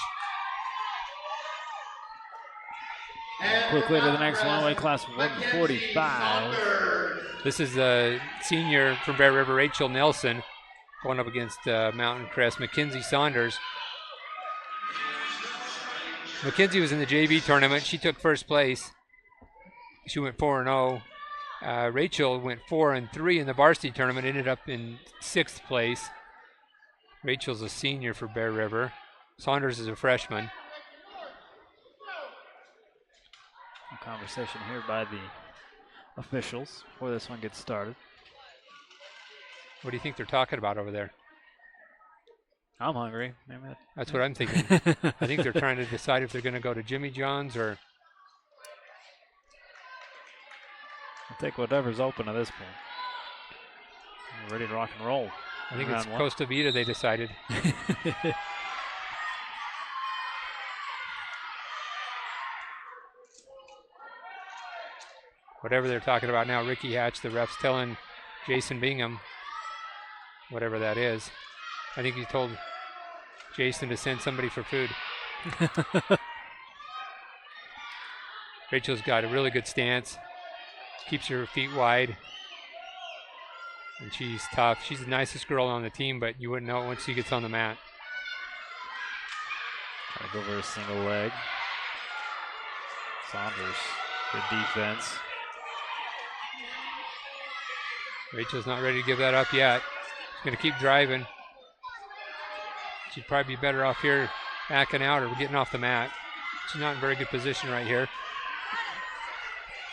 Quickly to the next one, weight class 145. This is a senior from Bear River, Rachel Nelson, going up against Mountain Crest, Mackenzie Saunders. Mackenzie was in the JV tournament. She took first place. She went 4-0. Rachel went 4-3 in the varsity tournament, ended up in 6th place. Rachel's a senior for Bear River. Saunders is a freshman. A conversation here by the officials before this one gets started. What do you think they're talking about over there? I'm hungry. That's what I'm thinking. I think they're trying to decide if they're going to go to Jimmy John's or... I'll take whatever's open at this point. We're ready to rock and roll. I think Round it's one. Costa Vida, they decided. Whatever they're talking about now, Ricky Hatch, the ref's telling Jason Bingham, whatever that is. I think he told Jason to send somebody for food. Rachel's got a really good stance, keeps her feet wide, and she's tough. She's the nicest girl on the team, but you wouldn't know it once she gets on the mat. Trying to go for a single leg. Saunders, good defense. Rachel's not ready to give that up yet. She's going to keep driving. She'd probably be better off here backing out or getting off the mat. She's not in very good position right here.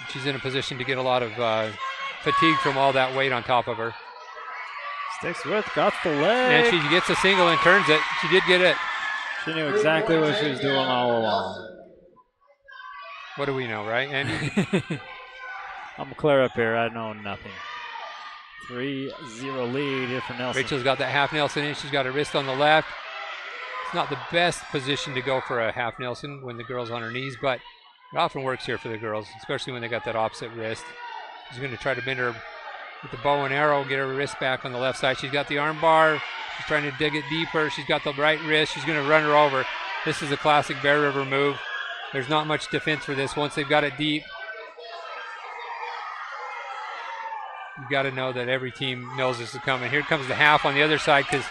She's in a position to get a lot of fatigue from all that weight on top of her. Sticks with, got the leg. And she gets a single and turns it. She did get it. She knew exactly what she was doing all along. What do we know, right, Andy? I'm gonna clear up here. I know nothing. 3-0 lead here for Nelson. Rachel's got that half Nelson in. She's got her wrist on the left. It's not the best position to go for a half Nelson when the girl's on her knees, but it often works here for the girls, especially when they got that opposite wrist. She's going to try to bend her with the bow and arrow, get her wrist back on the left side. She's got the arm bar. She's trying to dig it deeper. She's got the right wrist. She's going to run her over. This is a classic Bear River move. There's not much defense for this. Once they've got it deep, you got to know that every team knows this is coming. Here comes the half on the other side because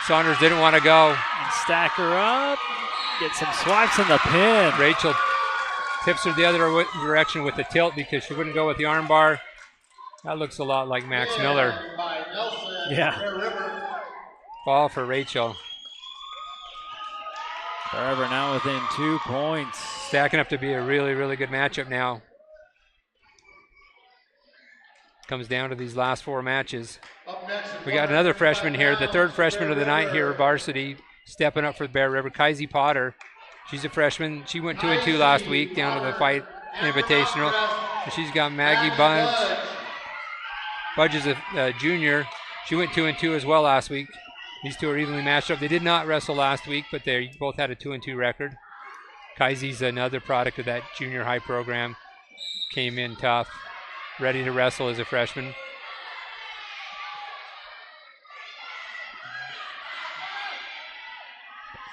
Saunders didn't want to go. And stack her up. Get some swipes in the pin. Rachel tips her the other direction with the tilt because she wouldn't go with the arm bar. That looks a lot like Max Miller. Yeah. Ball for Rachel. Forever now within 2 points. Stacking up to be a really, really good matchup now. Comes down to these last 4 matches. We got another freshman here, the third freshman of the night here, varsity, stepping up for the Bear River, Kaisi Potter. She's a freshman. She went 2-2 last week down to the Fight Invitational. And she's got Maggie Budge. Budge is a junior. She went 2-2 as well last week. These two are evenly matched up. They did not wrestle last week, but they both had a 2-2 record. Kaisi's another product of that junior high program. Came in tough, ready to wrestle as a freshman.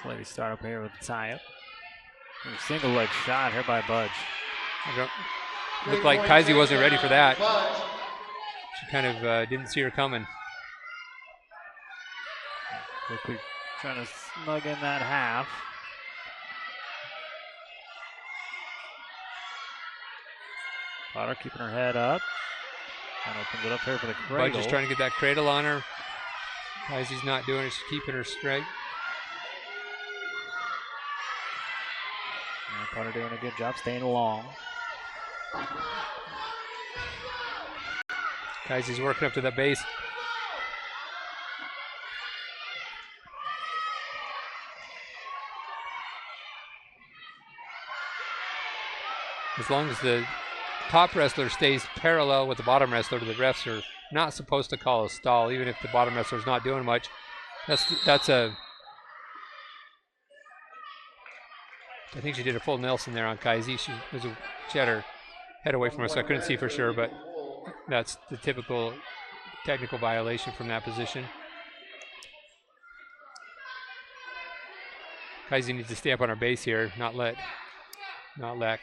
Lady start up here with the tie-up. Single leg shot here by Budge. Looked like Kaisi wasn't ready for that. She kind of didn't see her coming. Quickly trying to snug in that half. Potter keeping her head up. And opens it up here for the cradle. Budge is trying to get that cradle on her. Kaisi's not doing it. She's keeping her straight. And Potter doing a good job staying along. Kaisi's working up to the base. As long as the top wrestler stays parallel with the bottom wrestler, the refs are not supposed to call a stall, even if the bottom wrestler's not doing much. That's a. I think she did a full Nelson there on Kaisi. She had her head away from her, so I couldn't see for sure, but that's the typical technical violation from that position. Kaisi needs to stay up on her base here, not let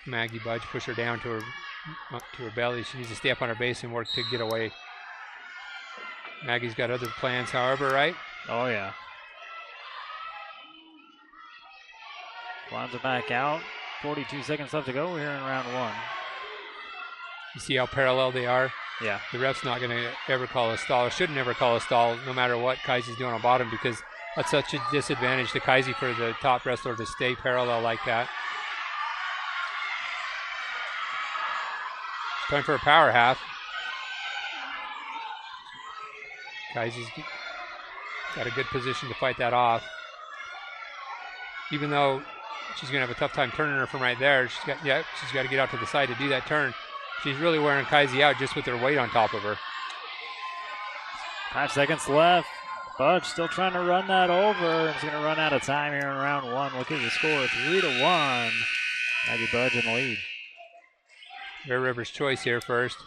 Maggie Budge push her down to her belly. She needs to stay up on her base and work to get away. Maggie's got other plans, however, right? Oh, yeah. Lines are back out. 42 seconds left to go here in round 1. You see how parallel they are? Yeah. The ref's not going to ever call a stall, or should never call a stall, no matter what Kaisi's doing on bottom, because that's such a disadvantage to Kaisi for the top wrestler to stay parallel like that. Time for a power half. Kaisi's got a good position to fight that off. Even though she's going to have a tough time turning her from right there, she's got to get out to the side to do that turn. She's really wearing Kaisi out just with her weight on top of her. 5 seconds left. Budge still trying to run that over. He's going to run out of time here in round one. Look at the score, 3-1. Maggie Budge in the lead. Bear River's choice here first.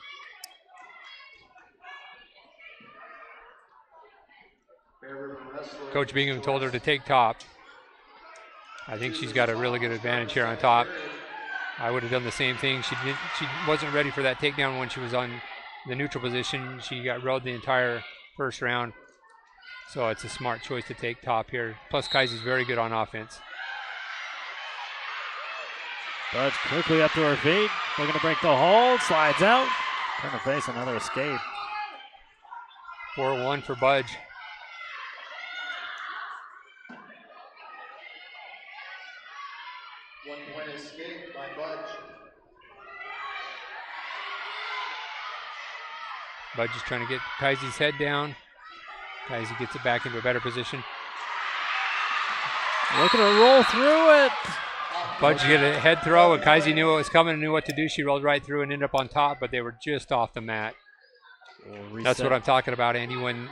Coach Bingham told her to take top. I think she's got a really good advantage here on top. I would have done the same thing. She wasn't ready for that takedown when she was on the neutral position. She got rode the entire first round. So it's a smart choice to take top here. Plus Kaiser's very good on offense. Budge quickly up to her feet. Looking to break the hold. Slides out. Trying to face another escape. 4-1 for Budge. One-point escape by Budge. Budge is trying to get Kaiser's head down. Kaiser gets it back into a better position. Looking to roll through it. Budge get a head throw, and Kaiser knew what was coming and knew what to do. She rolled right through and ended up on top, but they were just off the mat. That's what I'm talking about, Andy. Even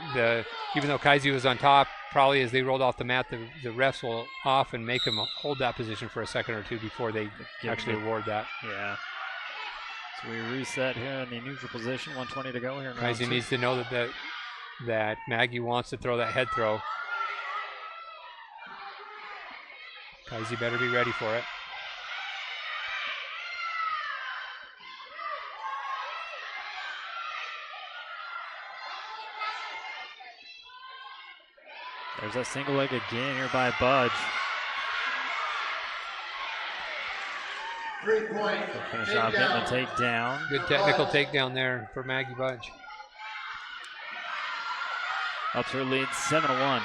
though Kaiser was on top, probably as they rolled off the mat, the refs will often make them hold that position for a second or two before they actually award that. Yeah. So we reset here in the neutral position. 1:20 to go here. Kaiser needs to know that Maggie wants to throw that head throw. Kaiser better be ready for it. There's that single leg again here by Budge. 3-point. Finish off getting the takedown. Good technical takedown there for Maggie Budge. Ups her lead 7-1.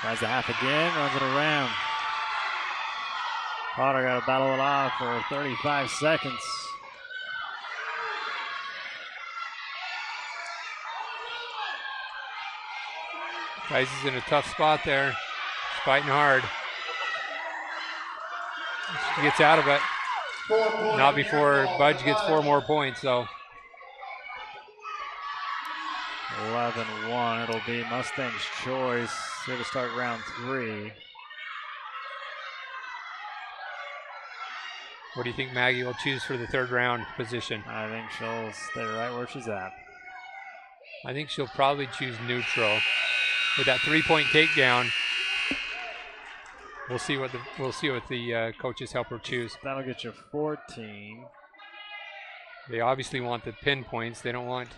Tries the half again, runs it around. Potter got to battle it off for 35 seconds. Kaiser's in a tough spot there. She's fighting hard. She gets out of it. Not before Budge gets 4 more points, though. 11-1. It'll be Mustang's choice here to start round 3. What do you think Maggie will choose for the third round position? I think she'll stay right where she's at. I think she'll probably choose neutral. With that 3-point takedown, we'll see what the coaches help her choose. That'll get you 14. They obviously want the pin points. They don't want.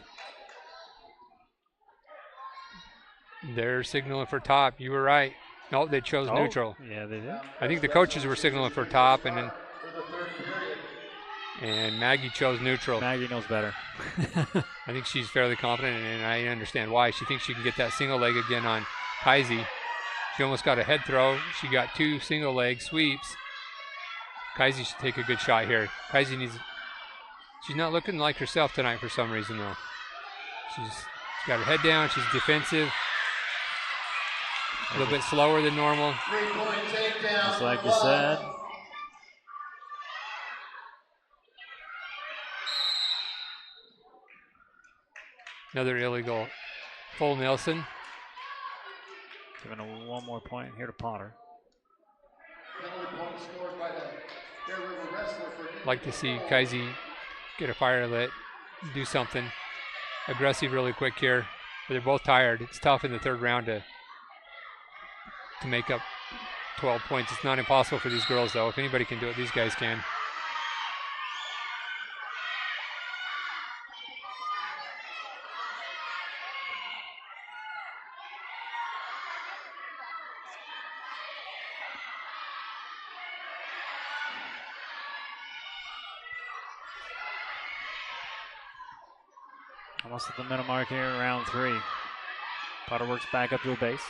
They're signaling for top. You were right. No, they chose neutral. Yeah, they did. I think the coaches were signaling for top, and Maggie chose neutral. Maggie knows better. I think she's fairly confident, and I understand why. She thinks she can get that single leg again on Kaiser. She almost got a head throw. She got 2 single leg sweeps. Kaiser should take a good shot here. Kaiser needs. She's not looking like herself tonight for some reason, though. She's got her head down. She's defensive. A little bit slower than normal. 3-point takedown. Just like you said. Another illegal full Nelson. Giving a 1 more point here to Potter. Penalty point scored by the Bear River wrestler for Like to see Kaiser get a fire lit, do something aggressive really quick here. But they're both tired. It's tough in the third round to make up 12 points. It's not impossible for these girls, though. If anybody can do it, these guys can. Almost at the minute mark here in round 3. Potter works back up to a base.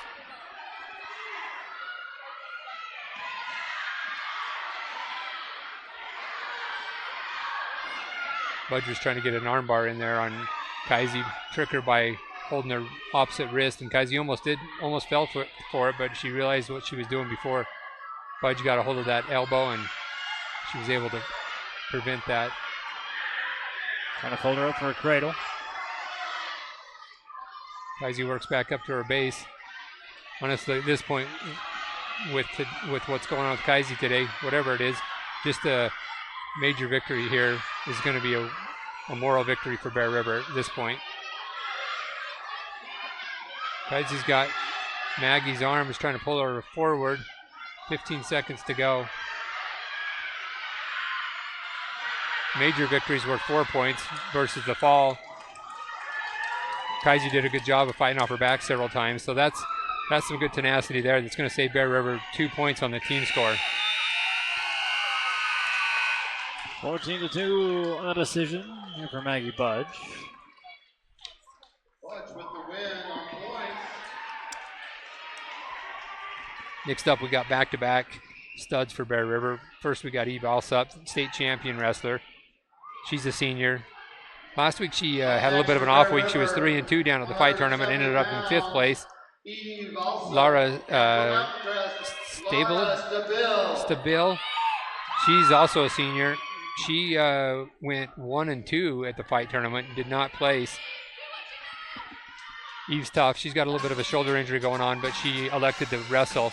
Budge was trying to get an armbar in there on Kaiser, trick her by holding her opposite wrist, and Kaiser almost fell for it, but she realized what she was doing before Budge got a hold of that elbow, and she was able to prevent that. Trying to fold her up for a cradle. Kaisi works back up to her base. Honestly, at this point, with what's going on with Kaisi today, whatever it is, just a major victory here is going to be a moral victory for Bear River at this point. Kaisi's got Maggie's arm, is trying to pull her forward. 15 seconds to go. Major victories worth 4 points versus the fall. Kaisi did a good job of fighting off her back several times, so that's some good tenacity there. That's going to save Bear River 2 points on the team score. 14-2 on the decision here for Maggie Budge. Budge with the win on points. Next up, we got back-to-back studs for Bear River. First, we got Eve Alsop, state champion wrestler. She's a senior. Last week, she had a little bit of an off week. She was 3-2 down at the fight tournament, ended up in 5th place. Laura Stabile. She's also a senior. She went 1-2 at the fight tournament, did not place. Eve's tough. She's got a little bit of a shoulder injury going on, but she elected to wrestle.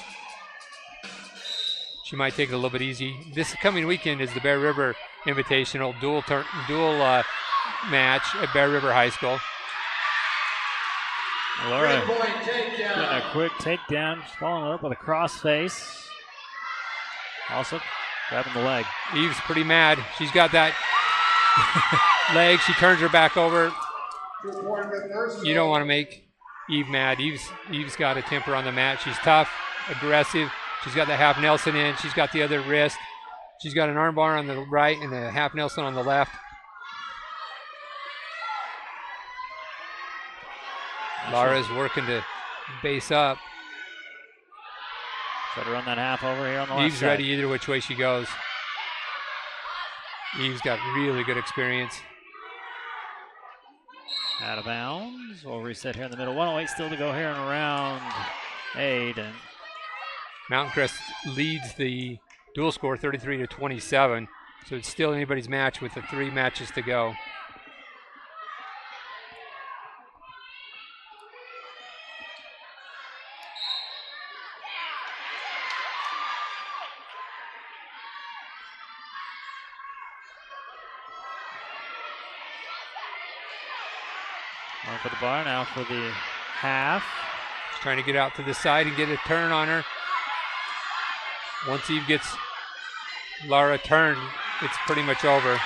She might take it a little bit easy. This coming weekend is the Bear River Invitational dual match at Bear River High School. Laura getting a quick takedown, following it up with a cross face. Also grabbing the leg. Eve's pretty mad. She's got that leg. She turns her back over. You don't want to make Eve mad. Eve's got a temper on the mat. She's tough, aggressive. She's got the half Nelson in. She's got the other wrist. She's got an arm bar on the right and a half Nelson on the left. Laura's working to base up. Try to run that half over here on the left Eve's side. ready either which way she goes. Eve's got really good experience. Out of bounds. We'll reset here in the middle. 108 still to go here in round 8. And Mountain Crest leads the dual score 33-27. So it's still anybody's match with the 3 matches to go. on for the bar now for the half. She's trying to get out to the side and get a turn on her. Once Eve gets Laura turned, it's pretty much over.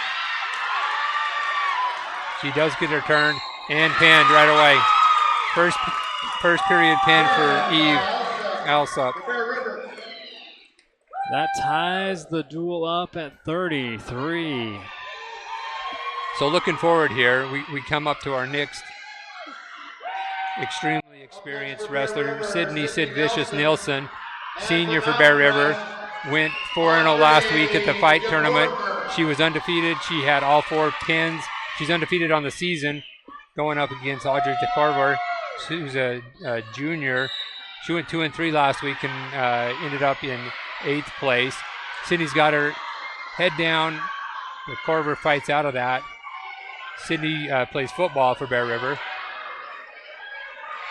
She does get her turn and pinned right away. First period pin for Eve Alsop. That ties the duel up at 33. So looking forward here, we come up to our next extremely experienced wrestler, Sydney Sid Vicious Nilsson, senior for Bear River. Went 4-0 last week at the fight tournament. She was undefeated. She had all 4 pins. She's undefeated on the season, going up against Audrey DeCarver, who's a junior. She went 2-3 last week and ended up in 8th place. Sydney's got her head down. DeCarver fights out of that. Sydney plays football for Bear River.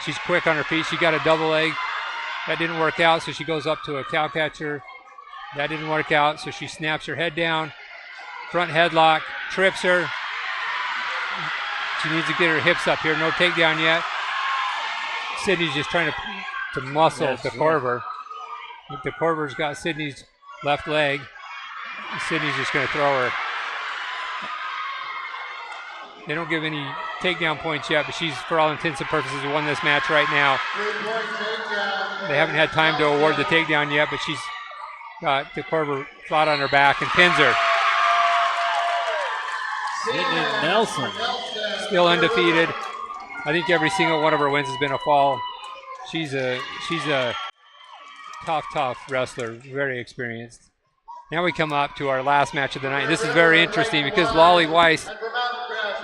She's quick on her feet. She got a double leg. That didn't work out, so she goes up to a cow catcher. That didn't work out, so she snaps her head down. Front headlock, trips her. She needs to get her hips up here. No takedown yet. Sydney's just trying to muscle DeCarver. DeCarver's got Sydney's left leg. Sydney's just going to throw her. They don't give any takedown points yet, but she's, for all intents and purposes, won this match right now. They haven't had time to award the takedown yet, but she's got DeCarver flat on her back and pins her. Sydney Nelson. Still undefeated. I think every single one of her wins has been a fall. She's a tough wrestler, very experienced. Now we come up to our last match of the night. This is very interesting because Lolly Weiss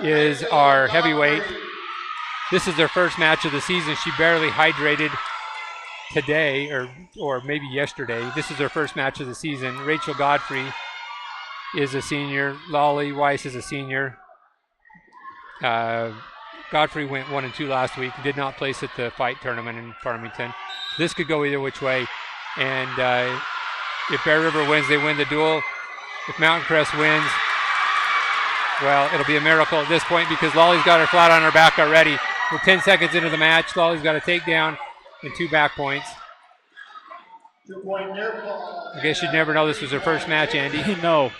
is our heavyweight. This is their first match of the season. She barely hydrated today or maybe yesterday. This is her first match of the season. Rachel Godfrey is a senior. Lolly Weiss is a senior. Godfrey went 1-2 last week. Did not place at the fight tournament in Farmington. This could go either which way. And if Bear River wins, they win the duel. If Mountain Crest wins, well, it'll be a miracle at this point because Lolly's got her flat on her back already. We're 10 seconds into the match. Lolly's got a takedown and 2 back points. I guess you'd never know this was her first match, Andy. No.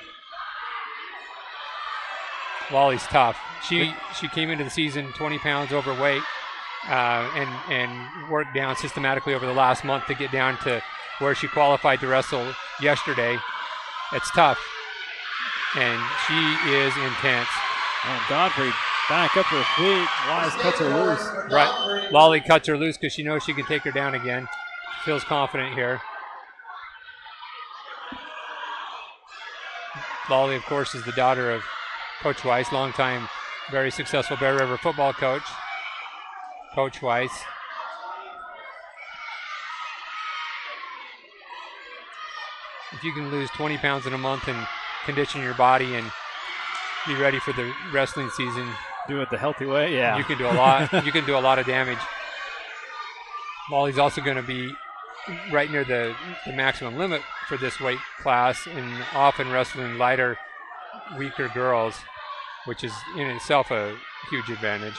Lolly's tough. She came into the season 20 pounds overweight and worked down systematically over the last month to get down to where she qualified to wrestle yesterday. It's tough, and she is intense. And Godfrey back up her feet. Wise cuts her loose. Right. Lolly cuts her loose because she knows she can take her down again. Feels confident here. Lolly, of course, is the daughter of Coach Weiss, longtime, very successful Bear River football coach. Coach Weiss. If you can lose 20 pounds in a month and condition your body and be ready for the wrestling season, Do it the healthy way, yeah. you can do a lot. You can do a lot of damage. Lolly's also going to be right near the maximum limit for this weight class and often wrestling lighter, weaker girls, which is in itself a huge advantage.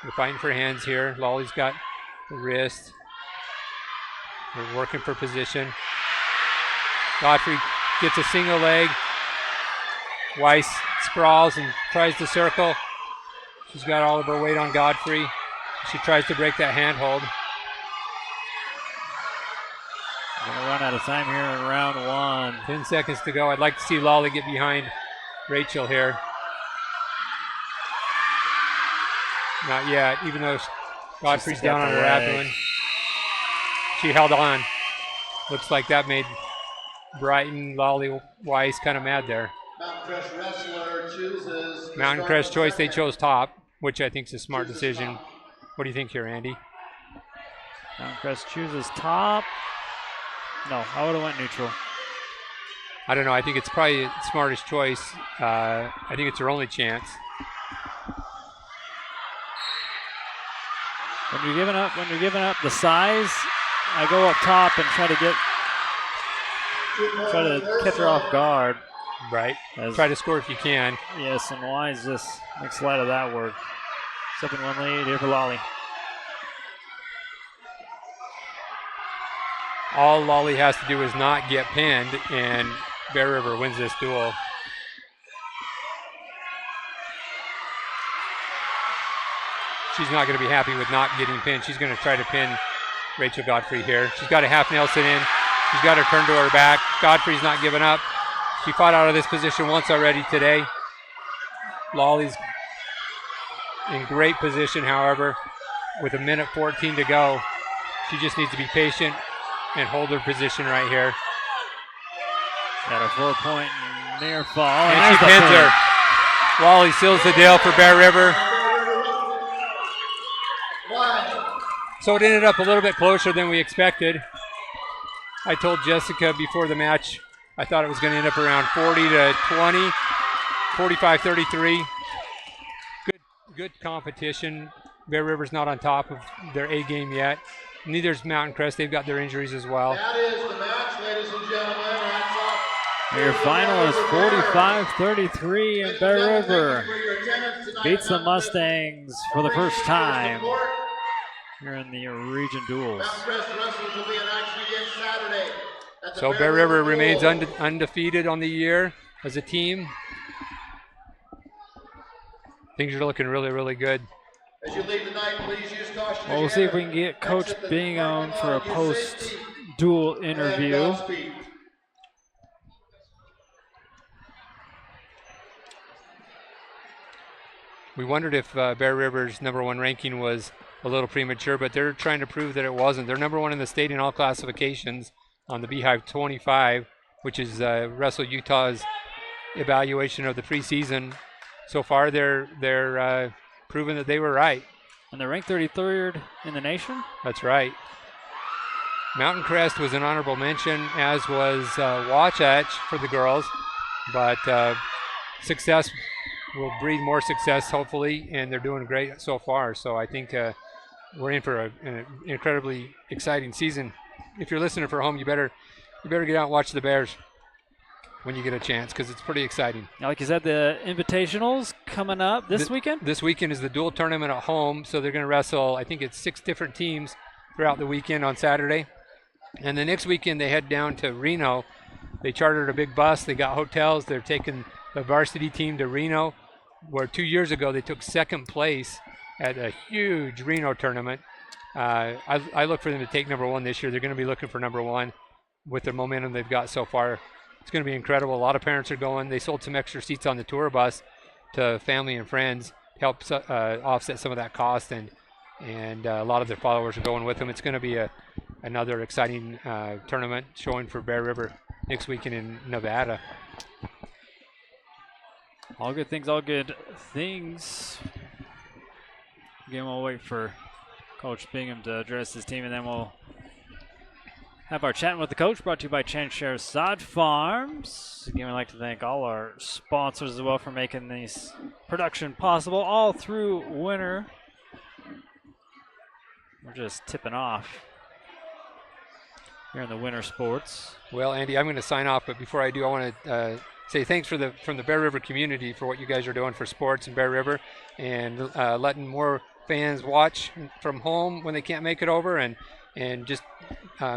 We're fighting for hands here. Lolly's got the wrist. We're working for position. Godfrey gets a single leg. Weiss sprawls and tries to circle. She's got all of her weight on Godfrey. She tries to break that handhold. Gonna run out of time here in round 1. 10 seconds to go. I'd like to see Lolly get behind Rachel here. Not yet, even though Godfrey's down on her abdomen. She held on. Looks like that made Brighton, Lolly, Weiss kind of mad there. Mountain Crest wrestler chooses. Mountain Crest choice, they chose top, which I think is a smart decision. What do you think here, Andy? Mountain Crest chooses top. No, I would have went neutral. I don't know. I think it's probably the smartest choice. I think it's her only chance. When you're giving up the size, I go up top and try to catch her off guard. Right. Try to score if you can. Yes, and Wise just makes light of that work. 7-1 lead here for Lolly. All Lolly has to do is not get pinned, and Bear River wins this duel. She's not going to be happy with not getting pinned. She's going to try to pin Rachel Godfrey here. She's got a half Nelson in. She's got her turned to her back. Godfrey's not giving up. She fought out of this position once already today. Lolly's in great position, however, with 1:14 to go. She just needs to be patient and hold her position right here. Got a 4-point near fall. And she pins her. Lolly seals the deal for Bear River. So it ended up a little bit closer than we expected. I told Jessica before the match I thought it was going to end up around 40-20, 45-33. Good competition. Bear River's not on top of their A game yet. Neither's Mountain Crest. They've got their injuries as well. That is the match, ladies and gentlemen. Hats off. Your final is 45-33, and Bear River beats the Mustangs for the first time here in the region duels. Mountain Crest wrestlers will be in action again Saturday. So Bear River remains undefeated on the year as a team. Things are looking really, really good. As you leave tonight, please use caution. Well, we'll see if we can get Coach Bing on for a post-duel interview. We wondered if Bear River's #1 ranking was a little premature, but they're trying to prove that it wasn't. They're #1 in the state in all classifications on the Beehive 25, which is Wrestle Utah's evaluation of the preseason. So far, they're proving that they were right. And they're ranked 33rd in the nation? That's right. Mountain Crest was an honorable mention, as was Wasatch for the girls, but success will breed more success, hopefully, and they're doing great so far. So I think we're in for an incredibly exciting season. If you're listening for home, you better get out and watch the Bears when you get a chance, because it's pretty exciting. Like you said, the Invitational's coming up this weekend? This weekend is the dual tournament at home, so they're going to wrestle, I think it's 6 different teams throughout the weekend on Saturday. And the next weekend they head down to Reno. They chartered a big bus. They got hotels. They're taking the varsity team to Reno, where 2 years ago they took second place at a huge Reno tournament. I look for them to take number 1 this year. They're going to be looking for number 1 with the momentum they've got so far. It's going to be incredible. A lot of parents are going. They sold some extra seats on the tour bus to family and friends, help offset some of that cost, and a lot of their followers are going with them. It's going to be another exciting tournament showing for Bear River next weekend in Nevada. All good things, all good things. Again, we'll wait for Coach Bingham to address his team, and then we'll have our chat with the coach, brought to you by Chanshare Sod Farms. Again, we'd like to thank all our sponsors as well for making this production possible all through winter. We're just tipping off here in the winter sports. Well, Andy, I'm going to sign off, but before I do, I want to say thanks from the Bear River community for what you guys are doing for sports in Bear River, and letting more fans watch from home when they can't make it over, and just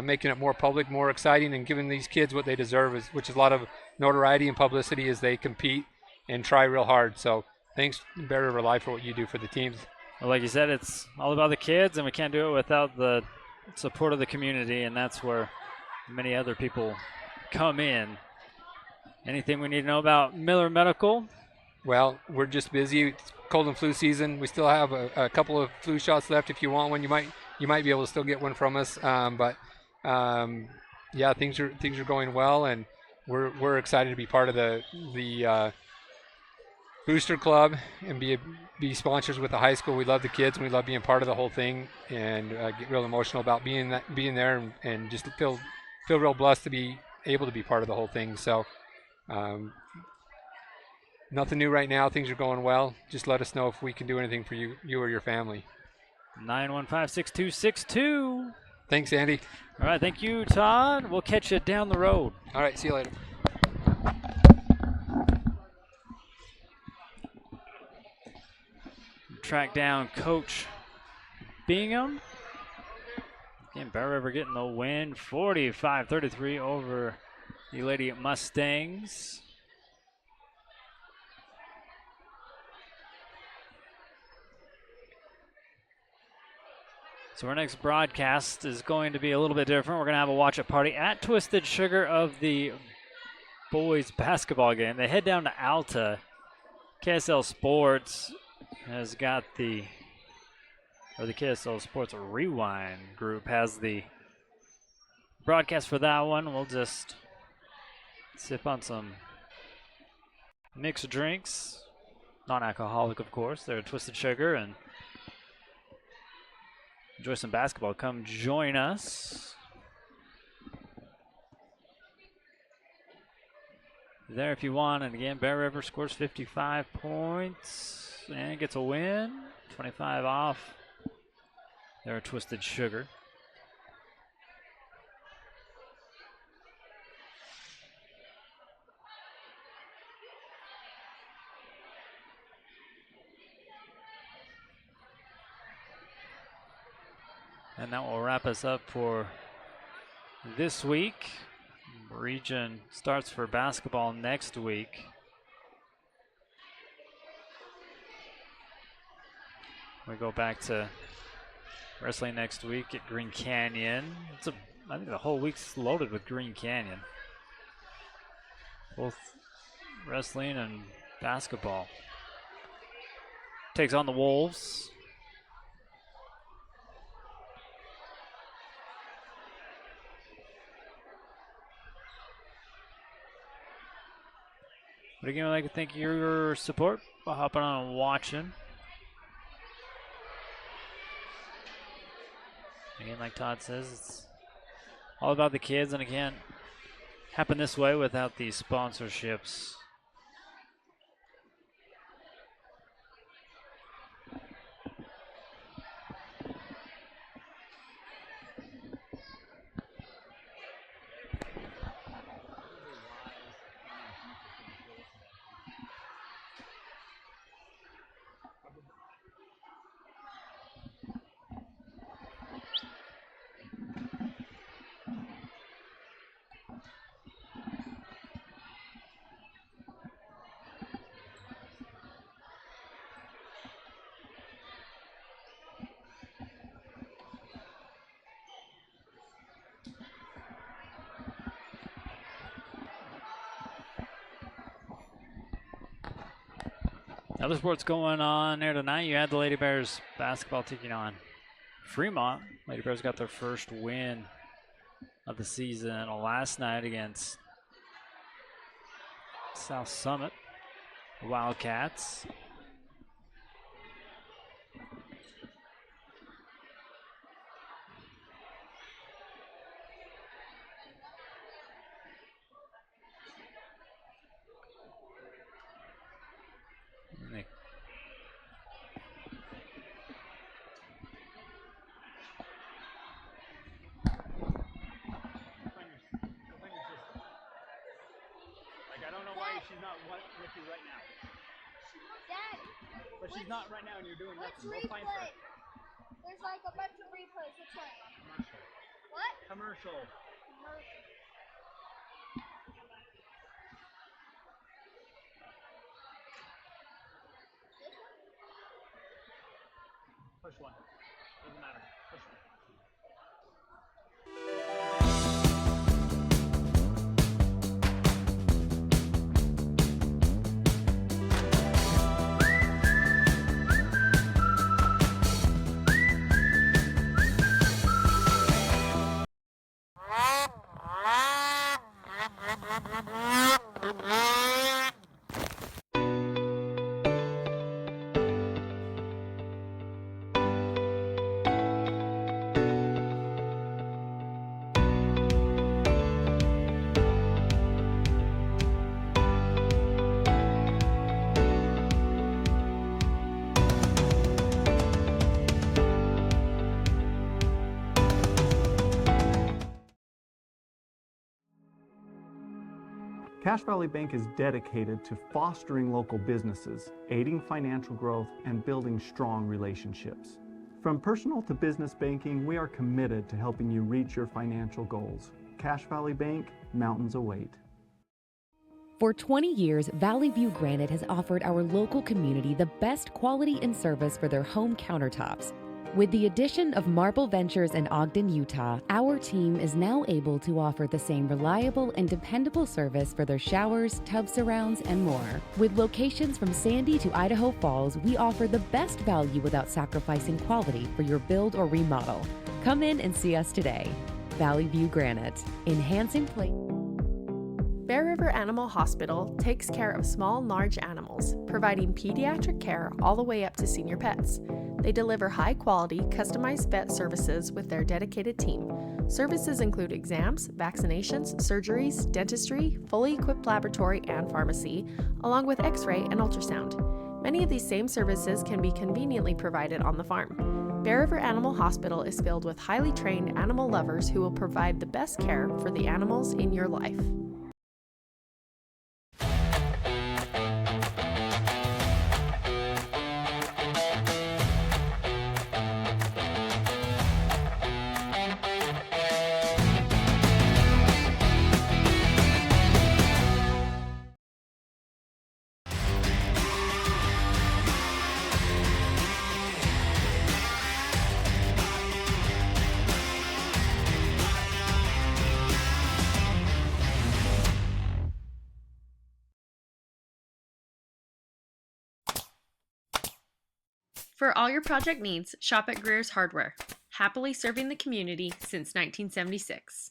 making it more public, more exciting, and giving these kids what they deserve, which is a lot of notoriety and publicity as they compete and try real hard. So thanks, Bear River Live, for what you do for the teams. Well, like you said, it's all about the kids, and we can't do it without the support of the community, and that's where many other people come in. Anything we need to know about Miller Medical? Well, we're just busy. It's cold and flu season. We still have a couple of flu shots left. If you want one, you might be able to still get one from us. Yeah, things are going well, and we're excited to be part of the Booster Club and be sponsors with the high school. We love the kids, and we love being part of the whole thing, and get real emotional about being there, and just feel real blessed to be able to be part of the whole thing. So nothing new right now. Things are going well. Just let us know if we can do anything for you or your family. 915-6262. Thanks, Andy. All right, thank you, Todd. We'll catch you down the road. All right, see you later. Track down Coach Bingham. Again, Bear River getting the win, 45-33 over the Lady Mustangs. So our next broadcast is going to be a little bit different. We're going to have a watch-up party at Twisted Sugar of the boys basketball game. They head down to Alta. KSL Sports has got the KSL Sports Rewind group has the broadcast for that one. We'll just sip on some mixed drinks, non-alcoholic, of course. They're Twisted Sugar, and enjoy some basketball. Come join us there if you want. And again, Bear River scores 55 points and gets a win. 25 off. They're Twisted Sugar. And that will wrap us up for this week. Region starts for basketball next week. We go back to wrestling next week at Green Canyon. I think the whole week's loaded with Green Canyon. Both wrestling and basketball. Takes on the Wolves. But again, I'd like to thank your support for hopping on and watching. Again, like Todd says, it's all about the kids, and it can't happen this way without these sponsorships. Other sports going on there tonight. You had the Lady Bears basketball taking on Fremont. Lady Bears got their first win of the season last night against South Summit Wildcats. She's not with you right now. But she's not right now and you're doing nothing. Go find her. There's like a bunch of replays. Which one? Commercial. What? Commercial. Push one. Doesn't matter. Push one. Cache Valley Bank is dedicated to fostering local businesses, aiding financial growth, and building strong relationships. From personal to business banking, we are committed to helping you reach your financial goals. Cache Valley Bank, mountains await. For 20 years, Valley View Granite has offered our local community the best quality and service for their home countertops. With the addition of Marble Ventures in Ogden, Utah, our team is now able to offer the same reliable and dependable service for their showers, tub surrounds, and more. With locations from Sandy to Idaho Falls, we offer the best value without sacrificing quality for your build or remodel. Come in and see us today. Valley View Granite, enhancing play. Bear River Animal Hospital takes care of small and large animals, providing pediatric care all the way up to senior pets. They deliver high-quality, customized vet services with their dedicated team. Services include exams, vaccinations, surgeries, dentistry, fully equipped laboratory and pharmacy, along with x-ray and ultrasound. Many of these same services can be conveniently provided on the farm. Bear River Animal Hospital is filled with highly trained animal lovers who will provide the best care for the animals in your life. For all your project needs, shop at Greer's Hardware. Happily serving the community since 1976.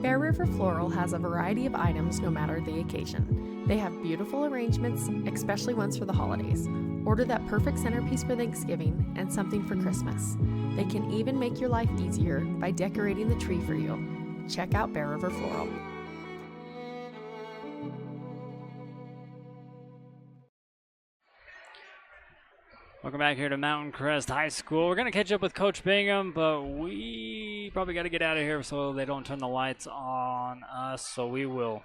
Bear River Floral has a variety of items no matter the occasion. They have beautiful arrangements, especially ones for the holidays. Order that perfect centerpiece for Thanksgiving and something for Christmas. They can even make your life easier by decorating the tree for you. Check out Bear River Floral. Welcome back here to Mountain Crest High School. We're going to catch up with Coach Bingham, but we probably got to get out of here so they don't turn the lights on us, so we will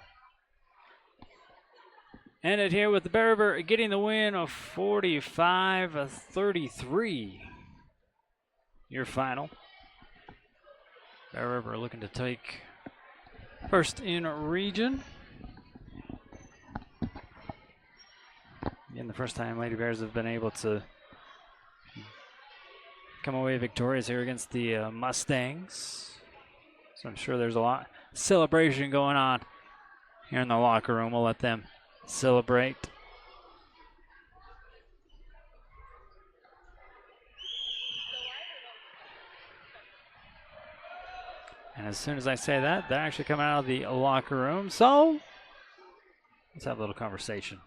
end it here with the Bear River getting the win of 45-33. Your final. Bear River looking to take first in region. Again, the first time Lady Bears have been able to come away victorious here against the Mustangs. So I'm sure there's a lot celebration going on here in the locker room. We'll let them celebrate. And as soon as I say that, they're actually coming out of the locker room. So let's have a little conversation.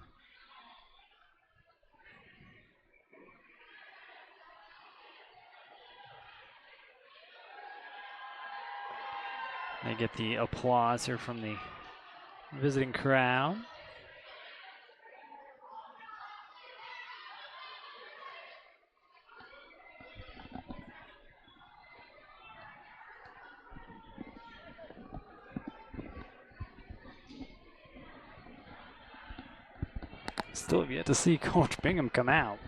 They get the applause here from the visiting crowd. Still have yet to see Coach Bingham come out.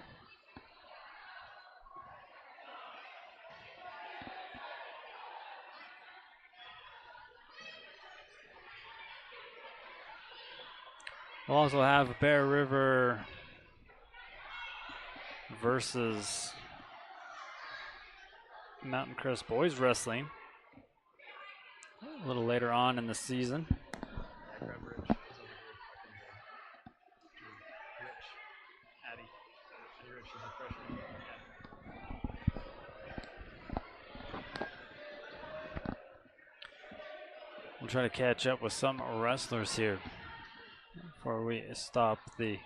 We'll also have Bear River versus Mountain Crest Boys Wrestling a little later on in the season. We'll try to catch up with some wrestlers here before we stop the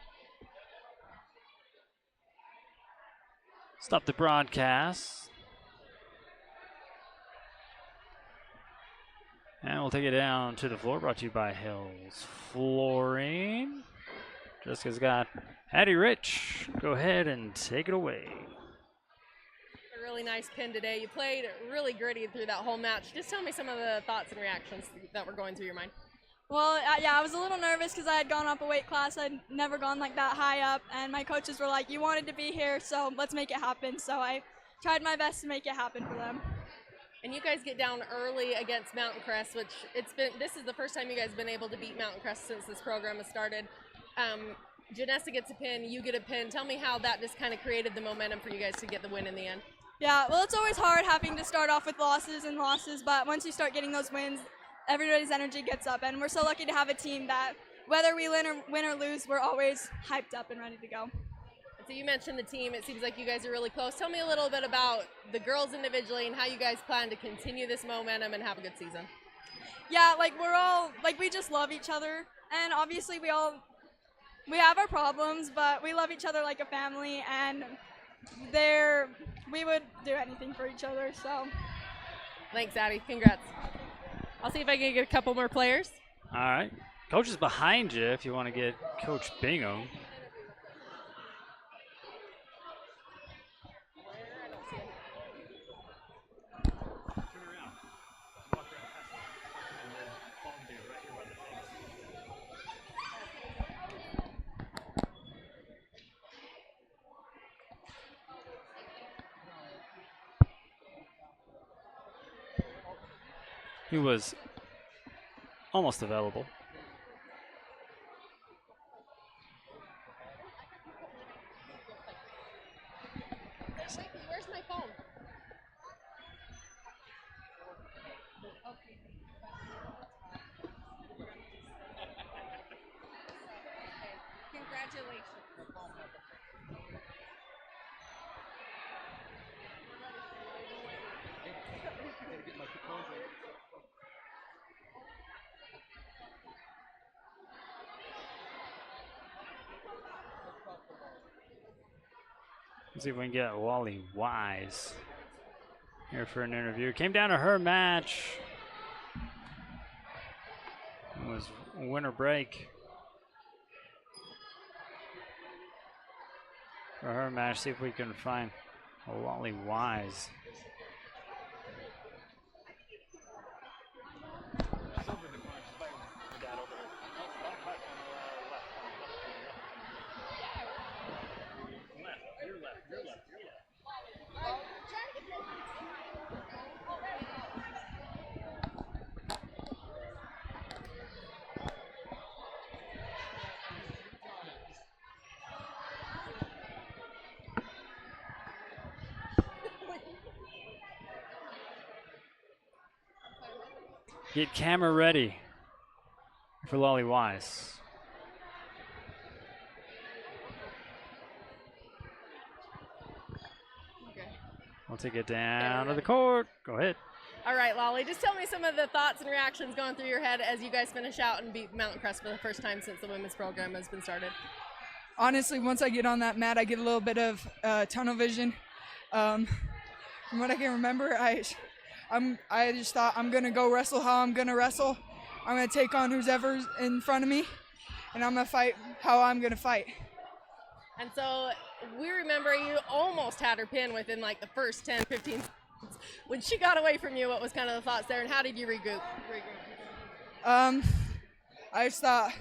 broadcast. And we'll take it down to the floor, brought to you by Hills Flooring. Jessica's got Hattie Rich. Go ahead and take it away. A really nice pin today. You played really gritty through that whole match. Just tell me some of the thoughts and reactions that were going through your mind. Well, yeah, I was a little nervous because I had gone up a weight class. I'd never gone like that high up, and my coaches were like, you wanted to be here, so let's make it happen. So I tried my best to make it happen for them. And you guys get down early against Mountain Crest, which this is the first time you guys have been able to beat Mountain Crest since this program has started. Janessa gets a pin, you get a pin. Tell me how that just kind of created the momentum for you guys to get the win in the end. Yeah, well, it's always hard having to start off with losses, but once you start getting those wins, everybody's energy gets up, and we're so lucky to have a team that whether we win or lose, we're always hyped up and ready to go. So you mentioned the team. It seems like you guys are really close. Tell me a little bit about the girls individually and how you guys plan to continue this momentum and have a good season. Yeah, we just love each other, and obviously we have our problems, but we love each other like a family, and we would do anything for each other. So thanks, Addie. Congrats. I'll see if I can get a couple more players. All right. Coach is behind you if you want to get Coach Bingham. He was almost available. Where's my phone? Congratulations. Let's see if we can get Wally Wise here for an interview. Came down to her match. It was winter break for her match. See if we can find Wally Wise. get camera ready for Lolly Wise. We'll take it down to the court. Go ahead. All right, Lolly, just tell me some of the thoughts and reactions going through your head as you guys finish out and beat Mountain Crest for the first time since the women's program has been started. Honestly, once I get on that mat, I get a little bit of tunnel vision. From what I can remember, I just thought I'm gonna go wrestle how I'm gonna wrestle. I'm gonna take on who's ever in front of me, and I'm gonna fight how I'm gonna fight. And so we remember you almost had her pin within like the first 10, 15 seconds. When she got away from you, what was kind of the thoughts there, and how did you regroup? I just thought,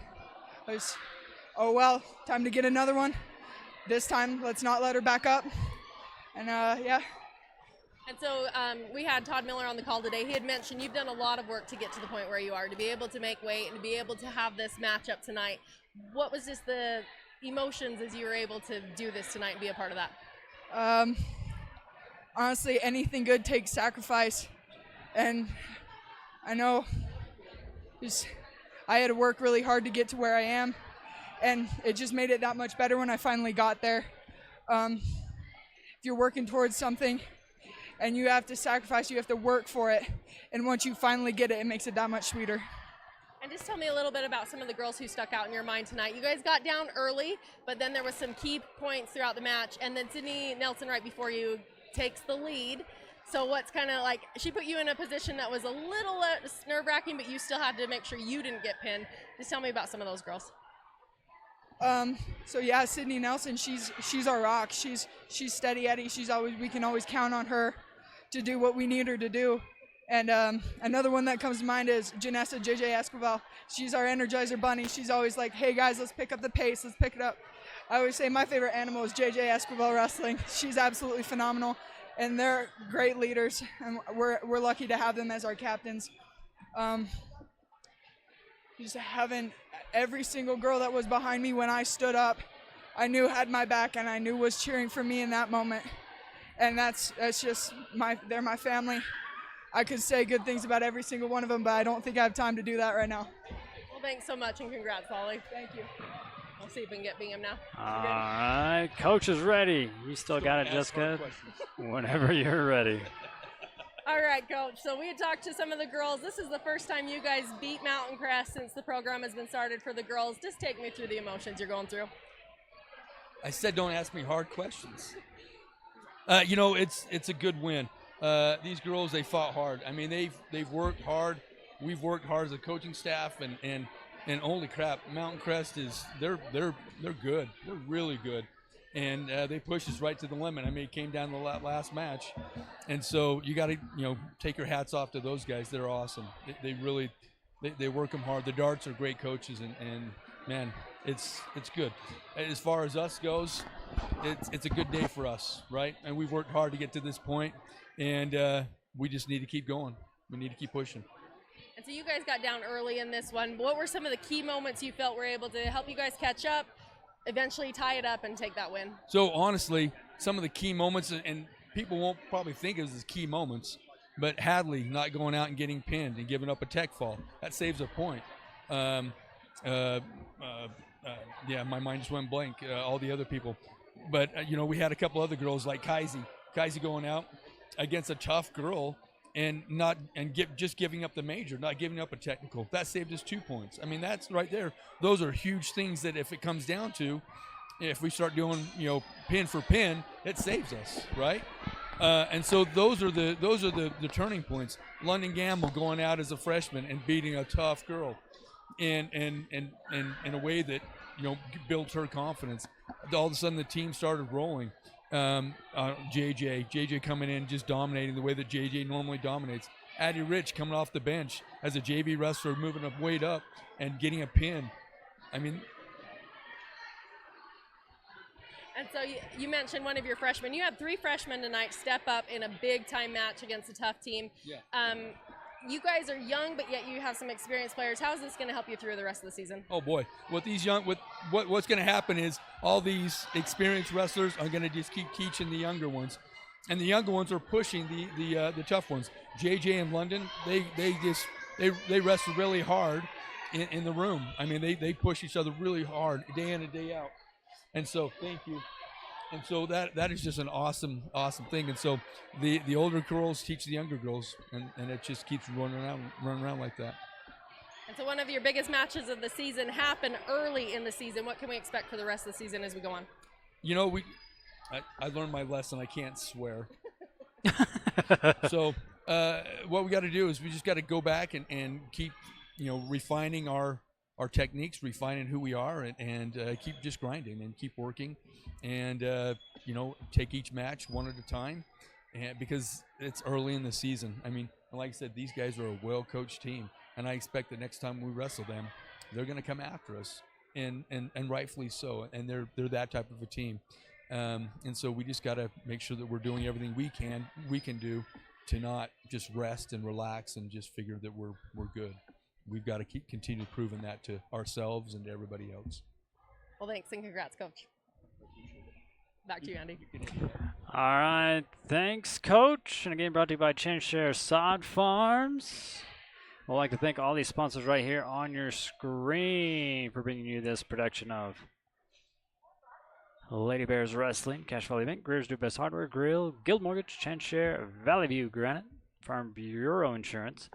oh well, time to get another one. This time, let's not let her back up. And yeah. And so we had Todd Miller on the call today. He had mentioned you've done a lot of work to get to the point where you are, to be able to make weight and to be able to have this matchup tonight. What was just the emotions as you were able to do this tonight and be a part of that? Honestly, anything good takes sacrifice. And I know I had to work really hard to get to where I am. And it just made it that much better when I finally got there. If you're working towards something and you have to sacrifice, you have to work for it. And once you finally get it, it makes it that much sweeter. And just tell me a little bit about some of the girls who stuck out in your mind tonight. You guys got down early, but then there was some key points throughout the match. And then Sydney Nelson, right before you, takes the lead. So what's kind of like, she put you in a position that was a little nerve-wracking, but you still had to make sure you didn't get pinned. Just tell me about some of those girls. So yeah, Sydney Nelson, she's our rock. She's steady Eddie. We can always count on her to do what we need her to do. And another one that comes to mind is Janessa JJ Esquivel. She's our Energizer bunny. She's always like, hey guys, let's pick up the pace. Let's pick it up. I always say my favorite animal is JJ Esquivel wrestling. She's absolutely phenomenal. And they're great leaders. And we're lucky to have them as our captains. Just having every single girl that was behind me when I stood up, I knew had my back and I knew was cheering for me in that moment. And that's just they're my family. I could say good things about every single one of them, but I don't think I have time to do that right now. Well, thanks so much and congrats, Lolly. Thank you. I'll see if we can get Bingham now. All right, coach is ready. You still got it, Jessica. Whenever you're ready. All right, Coach. So we had talked to some of the girls. This is the first time you guys beat Mountain Crest since the program has been started for the girls. Just take me through the emotions you're going through. I said don't ask me hard questions. It's a good win. These girls, they fought hard. I mean, they've worked hard. We've worked hard as a coaching staff, and holy crap, Mountain Crest they're good. They're really good, and they push us right to the limit. I mean, it came down to the last match, and so you got to take your hats off to those guys. They're awesome. They really work them hard. The Darts are great coaches, and man, it's good. As far as us goes, it's a good day for us, right? And we've worked hard to get to this point, and we just need to keep going. We need to keep pushing. And so you guys got down early in this one. What were some of the key moments you felt were able to help you guys catch up, eventually tie it up, and take that win? So honestly, some of the key moments, and people won't probably think of it as key moments, but Hadley not going out and getting pinned and giving up a tech fall, that saves a point. Yeah, my mind just went blank, all the other people. But, we had a couple other girls like Kaisi going out against a tough girl and just giving up the major, not giving up a technical. That saved us 2 points. I mean, that's right there. Those are huge things that if it comes down to, if we start doing, pin for pin, it saves us, right? And so those are the turning points. London Gamble going out as a freshman and beating a tough girl in a way that, built her confidence. All of a sudden the team started rolling. JJ coming in, just dominating the way that JJ normally dominates. Addie Rich coming off the bench as a JV wrestler, moving up, weight up, and getting a pin. I mean. And so you mentioned one of your freshmen. You had 3 freshmen tonight step up in a big-time match against a tough team. Yeah. You guys are young, but yet you have some experienced players. How is this going to help you through the rest of the season? Oh boy, what's going to happen is all these experienced wrestlers are going to just keep teaching the younger ones, and the younger ones are pushing the tough ones. JJ and London, they they wrestle really hard in the room. I mean, they push each other really hard day in and day out. And so, thank you. And so that is just an awesome thing. And so the older girls teach the younger girls, and it just keeps running around like that. And so one of your biggest matches of the season happened early in the season. What can we expect for the rest of the season as we go on? You know, I learned my lesson. I can't swear. So what we got to do is we just got to go back and keep, refining our techniques, refining who we are, and keep just grinding and keep working, and take each match one at a time, and because it's early in the season. I mean, like I said, these guys are a well-coached team, and I expect the next time we wrestle them, they're going to come after us, and rightfully so. And they're that type of a team, and so we just got to make sure that we're doing everything we can do to not just rest and relax and just figure that we're good. We've got to continue proving that to ourselves and to everybody else. Well, thanks and congrats, Coach. Back to you, Andy. All right, thanks, Coach. And again, brought to you by ChangeShare Sod Farms. I'd like to thank all these sponsors right here on your screen for bringing you this production of Lady Bears Wrestling, Cache Valley Bank, Greer's Do Best Hardware, Grill, Guild Mortgage, ChangeShare, Valley View Granite, Farm Bureau Insurance,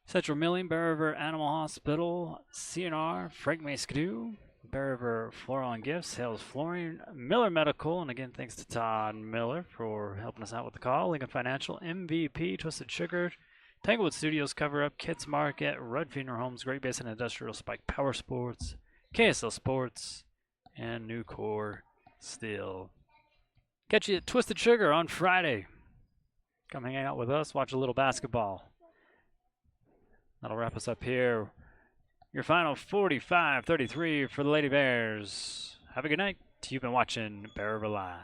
Central Milling, Bear River Animal Hospital, CNR, Frank Maskadoo, Bear River Floral and Gifts, Hales Flooring, Miller Medical, and again, thanks to Todd Miller for helping us out with the call, Lincoln Financial, MVP, Twisted Sugar, Tanglewood Studios Cover Up, Kids Market, Rudd Funeral Homes, Great Basin Industrial, Spike Power Sports, KSL Sports, and Nucor Steel. Catch you at Twisted Sugar on Friday. Come hang out with us, watch a little basketball. That'll wrap us up here. Your final 45-33 for the Lady Bears. Have a good night. You've been watching Bear River Live.